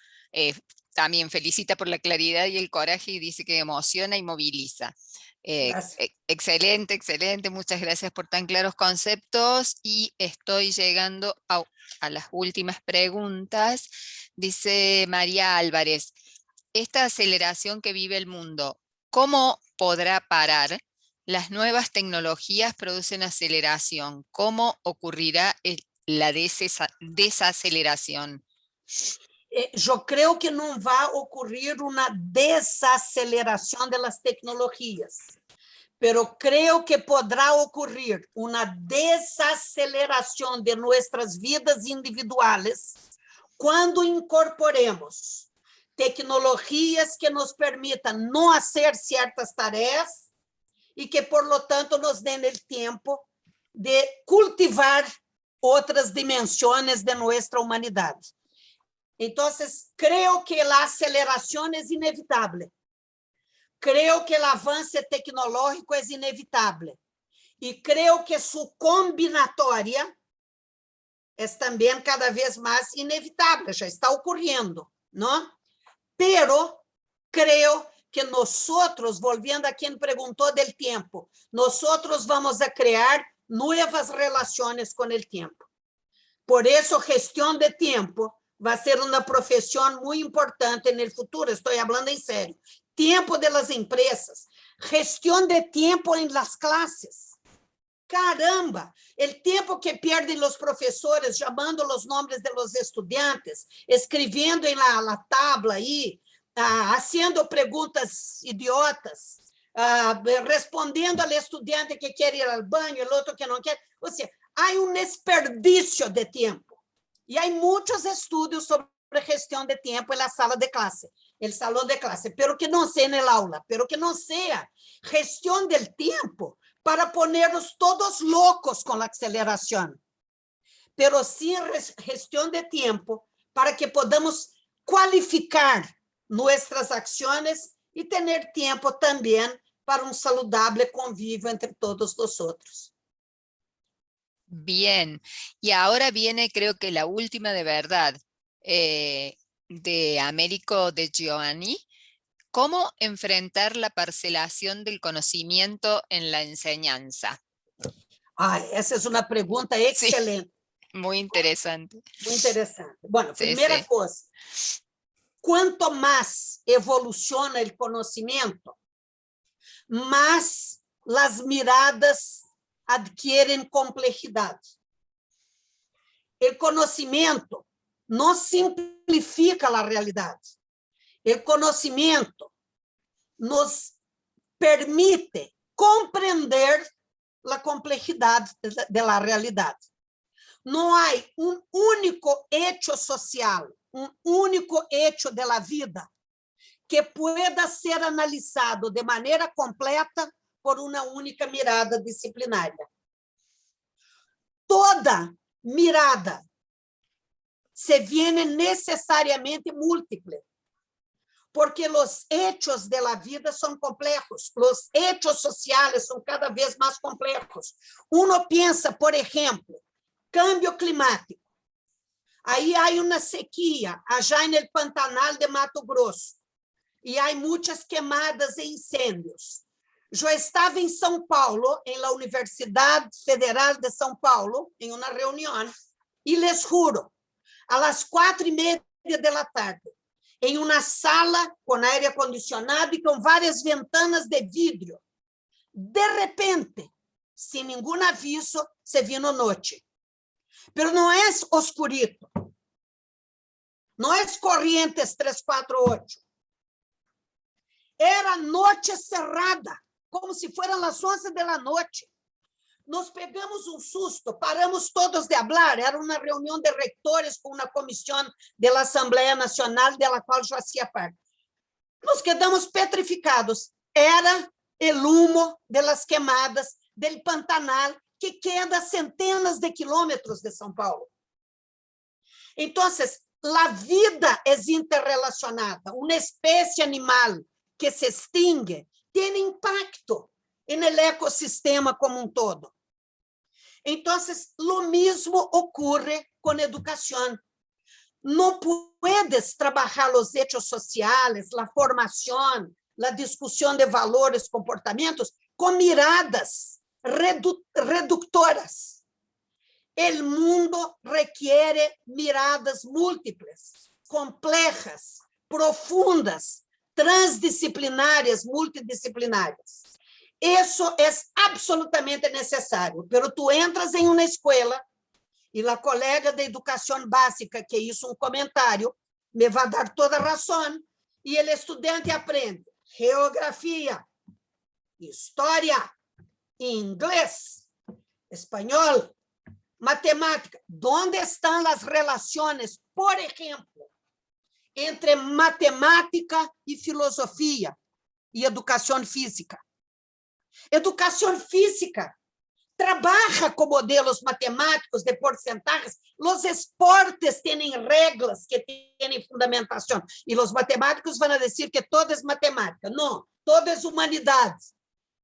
también felicita por la claridad y el coraje y dice que emociona y moviliza. Excelente, excelente. Muchas gracias por tan claros conceptos y estoy llegando a las últimas preguntas. Dice María Álvarez: esta aceleración que vive el mundo, ¿cómo podrá parar? Las nuevas tecnologías producen aceleración. ¿Cómo ocurrirá la desaceleración? Eu creio que não vai ocorrer uma desaceleração das tecnologias, pero creio que poderá ocorrer uma desaceleração de nossas vidas individuais quando incorporemos tecnologias que nos permitam não fazer certas tarefas e que, por lo tanto, nos dêem o tempo de cultivar outras dimensões de nossa humanidade. Entonces, creo que la aceleración es inevitable. Creo que el avance tecnológico es inevitable. Y creo que su combinatoria es también cada vez más inevitable, ya está ocurriendo, ¿no? Pero creo que nosotros, volviendo a quien preguntó del tiempo, nosotros vamos a crear nuevas relaciones con el tiempo. Por eso, gestión de tiempo vai ser uma profissão muito importante no futuro, estou falando em sério. Tempo das empresas, gestão de tempo em las classes. Caramba, o tempo que perdem os professores chamando os nomes de los estudantes, escrevendo em la tabla aí, fazendo perguntas idiotas, respondendo ao estudante que quer ir ao banho, o outro que não quer. Ou seja, há desperdício de tempo. E há muitos estudos sobre gestão de tempo na sala de classe, no salão de classe, pero que não seja na aula, pero que não seja gestão do tempo para ponernos todos loucos com a aceleração, pero sim gestão de tempo para que podamos qualificar nossas ações e ter tempo também para saludável convívio entre todos nós outros. Bien, y ahora viene creo que la última de verdad de Américo de Giovanni. ¿Cómo enfrentar la parcelación del conocimiento en la enseñanza? Essa é uma pergunta excelente. Sí, muy interesante. Muy interesante. Bueno, primera cosa, cuanto más evoluciona el conocimiento, más las miradas adquieren complejidad. El conocimiento no simplifica la realidad. El conocimiento nos permite comprender la complejidad de la realidad. No hay un único hecho social, un único hecho de la vida que pueda ser analizado de manera completa por una única mirada disciplinaria. Toda mirada se viene necesariamente múltiple, porque los hechos de la vida son complejos, los hechos sociales son cada vez más complejos. Uno piensa, por ejemplo, cambio climático. Aí há uma sequia, allá no Pantanal de Mato Grosso, e há muitas queimadas e incêndios. Eu estava em São Paulo, na Universidade Federal de São Paulo, em uma reunião, e les juro, às 4:30 da tarde, em uma sala com aire acondicionado e com várias ventanas de vidro, de repente, sem nenhum aviso, se vino noite. Pero não é oscurito, não é corrientes 348. Era noite cerrada, como se fossem as 11 da noite. Nos pegamos um susto, paramos todos de hablar, era uma reunião de rectores com uma comissão da Assembleia Nacional, da qual eu fazia parte. Nos quedamos petrificados. Era o humo das queimadas del Pantanal, que queda a centenas de quilômetros de São Paulo. Então, a vida é interrelacionada. Uma espécie animal que se extingue tem impacto no ecossistema como um todo. Então, lo mesmo ocorre com a educação. Não puedes trabalhar os hechos sociais, a formação, a discussão de valores, comportamentos, com miradas reductoras. O mundo requiere miradas múltiples, complexas, profundas, transdisciplinárias, multidisciplinárias. Isso é absolutamente necessário, pero tu entras em uma escola e a colega de educação básica que hizo um comentário me vai dar toda a razão, e o estudante aprende geografia, história, inglês, espanhol, matemática. ¿Dónde están las relaciones, por ejemplo, entre matemática y filosofía y educación física? Educação física trabalha com modelos matemáticos de porcentagens. Os esportes têm regras que têm fundamentação. E os matemáticos vão dizer que todo é matemática. Não, todo é humanidades,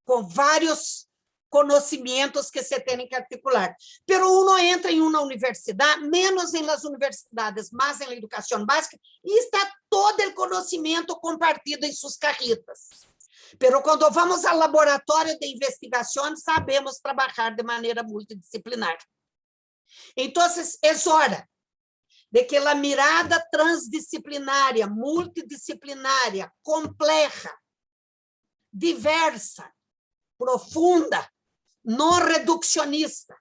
com vários conhecimentos que se tem que articular. Pero uno entra em uma universidade, menos em las universidades, mais em educação básica, e está todo o conhecimento compartido em suas carretas. Pero quando vamos ao laboratório de investigação, sabemos trabalhar de maneira multidisciplinar. Então, é hora de que a mirada transdisciplinária, multidisciplinária, complexa, diversa, profunda, não reducionista,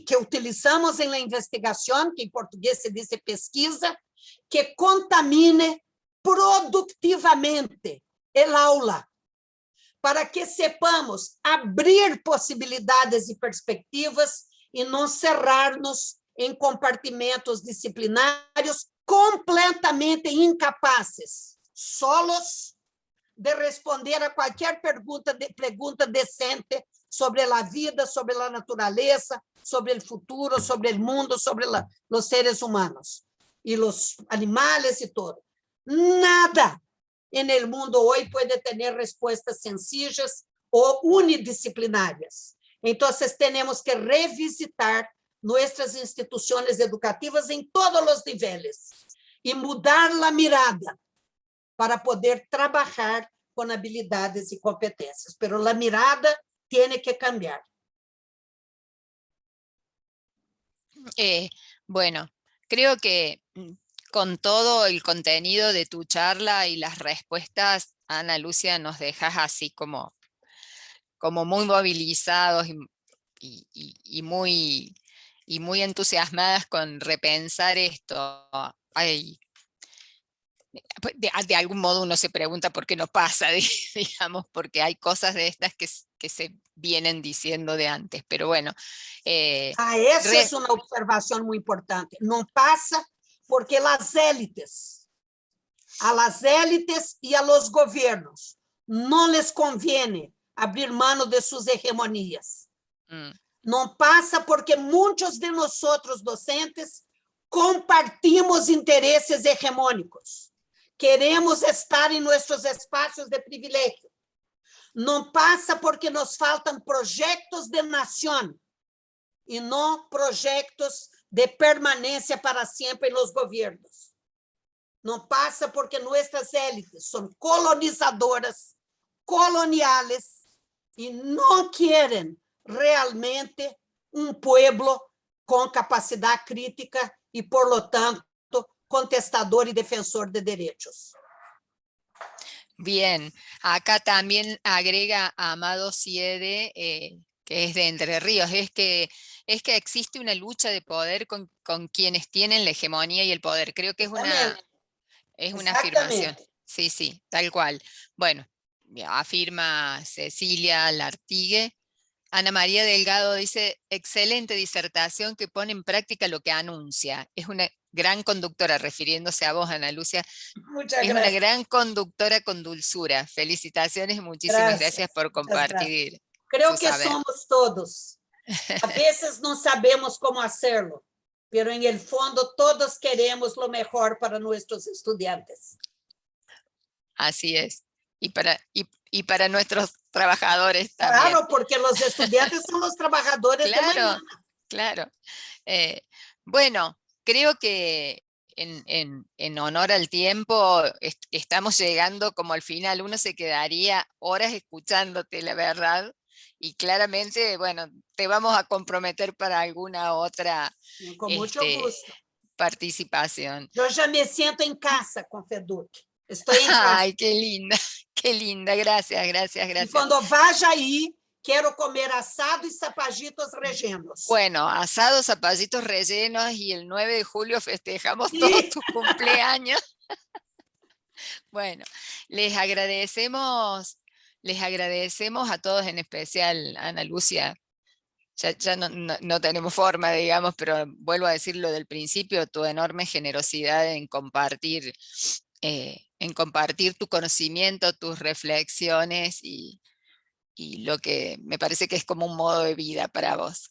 que utilizamos em la investigação, que em português se diz pesquisa, que contamine produtivamente el aula, para que sepamos abrir possibilidades e perspectivas e não cerrar-nos em compartimentos disciplinários completamente incapazes, solos, de responder a qualquer pergunta decente sobre a vida, sobre a natureza, sobre o futuro, sobre o mundo, sobre os seres humanos e os animais e todo. Nada no mundo hoje pode ter respostas sencillas ou unidisciplinárias. Então, temos que revisitar nossas instituições educativas em todos os níveis e mudar a mirada para poder trabalhar com habilidades e competências. Pero a mirada tem que cambiar. Bueno, creo que con todo el contenido de tu charla y las respuestas, Ana Lucia, nos dejas así como muy movilizados y muy entusiasmadas con repensar esto. Ay, de algún modo uno se pregunta por qué no pasa, digamos, porque hay cosas de estas que se vienen diciendo de antes, pero bueno. Essa é uma observação muito importante. Não passa porque as élites, a las élites e a los governos não les conviene abrir mão de suas hegemonias. Não passa porque muitos de nós docentes compartimos interesses hegemônicos. Queremos estar em nossos espaços de privilégio. Não passa porque nos faltam projetos de nação e não projetos de permanência para sempre nos governos. Não passa porque nossas élites são colonizadoras, coloniales, e não querem realmente um pueblo com capacidade crítica e, por lo tanto, contestador y defensor de derechos. Bien, acá también agrega Amado Siede, que es de Entre Ríos, es que existe una lucha de poder con quienes tienen la hegemonía y el poder. Creo que es una afirmación. Sí, sí, tal cual. Bueno, afirma Cecilia Lartigue, Ana María Delgado dice, excelente disertación que pone en práctica lo que anuncia. Es una gran conductora, refiriéndose a vos, Ana Lucia. Muchas Es una gracias. gran conductora con dulzura. Felicitaciones y muchísimas gracias Gracias, por muchas gracias. compartir Creo su que saber. somos todos. A veces no sabemos cómo hacerlo, pero en el fondo todos queremos lo mejor para nuestros estudiantes. Así es. Y para nuestros trabajadores también. Claro, porque los estudiantes son los trabajadores de Claro, mañana. claro. Bueno, creo que en honor al tiempo estamos llegando como al final. Uno se quedaría horas escuchándote, la verdad. Y claramente, bueno, te vamos a comprometer para alguna otra Con mucho gusto. participación. Yo ya me siento en casa con FEDUC. Estoy en casa. Ay, qué linda, qué linda. Gracias, gracias, Y gracias. cuando vaya ahí, quiero comer asado y zapallitos rellenos. Bueno, asados, zapallitos rellenos y el 9 de julio festejamos Sí. todos tus cumpleaños. Bueno, les agradecemos a todos, en especial a Ana Lucia. Ya no tenemos forma, digamos, pero vuelvo a decir lo del principio, tu enorme generosidad en compartir tu conocimiento, tus reflexiones y lo que me parece que es como un modo de vida para vos.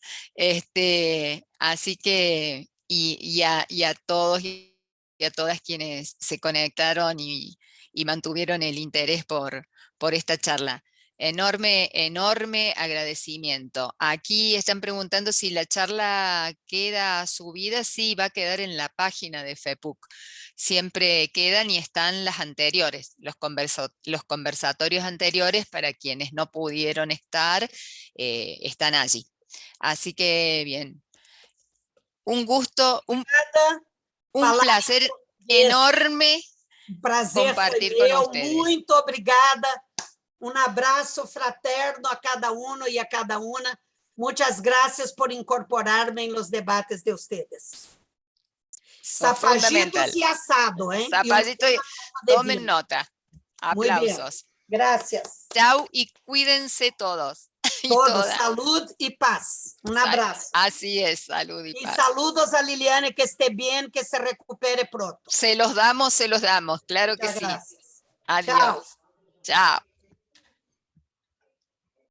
Así que, y a todos y a todas quienes se conectaron y mantuvieron el interés por esta charla. Enorme, enorme agradecimiento. Aquí están preguntando si la charla queda subida. Sí, va a quedar en la página de FEPUC. Siempre quedan y están las anteriores, los conversatorios anteriores para quienes no pudieron estar, están allí. Así que bien, un gusto, un placer enorme Prazer foi compartir con meu, ustedes. muito obrigada. Um abraço fraterno a cada um e a cada uma. Muitas graças por incorporar-me em los debates de ustedes. Zapallitos e assado, hein? Zapallito y tomen nota. Aplausos. Gracias. Chau y cuídense todos. Todos, salud y paz. Un abrazo. Así es, salud y paz. Y saludos a Liliane, que esté bien, que se recupere pronto. Se los damos, claro que sí. Gracias. Adiós. Chao.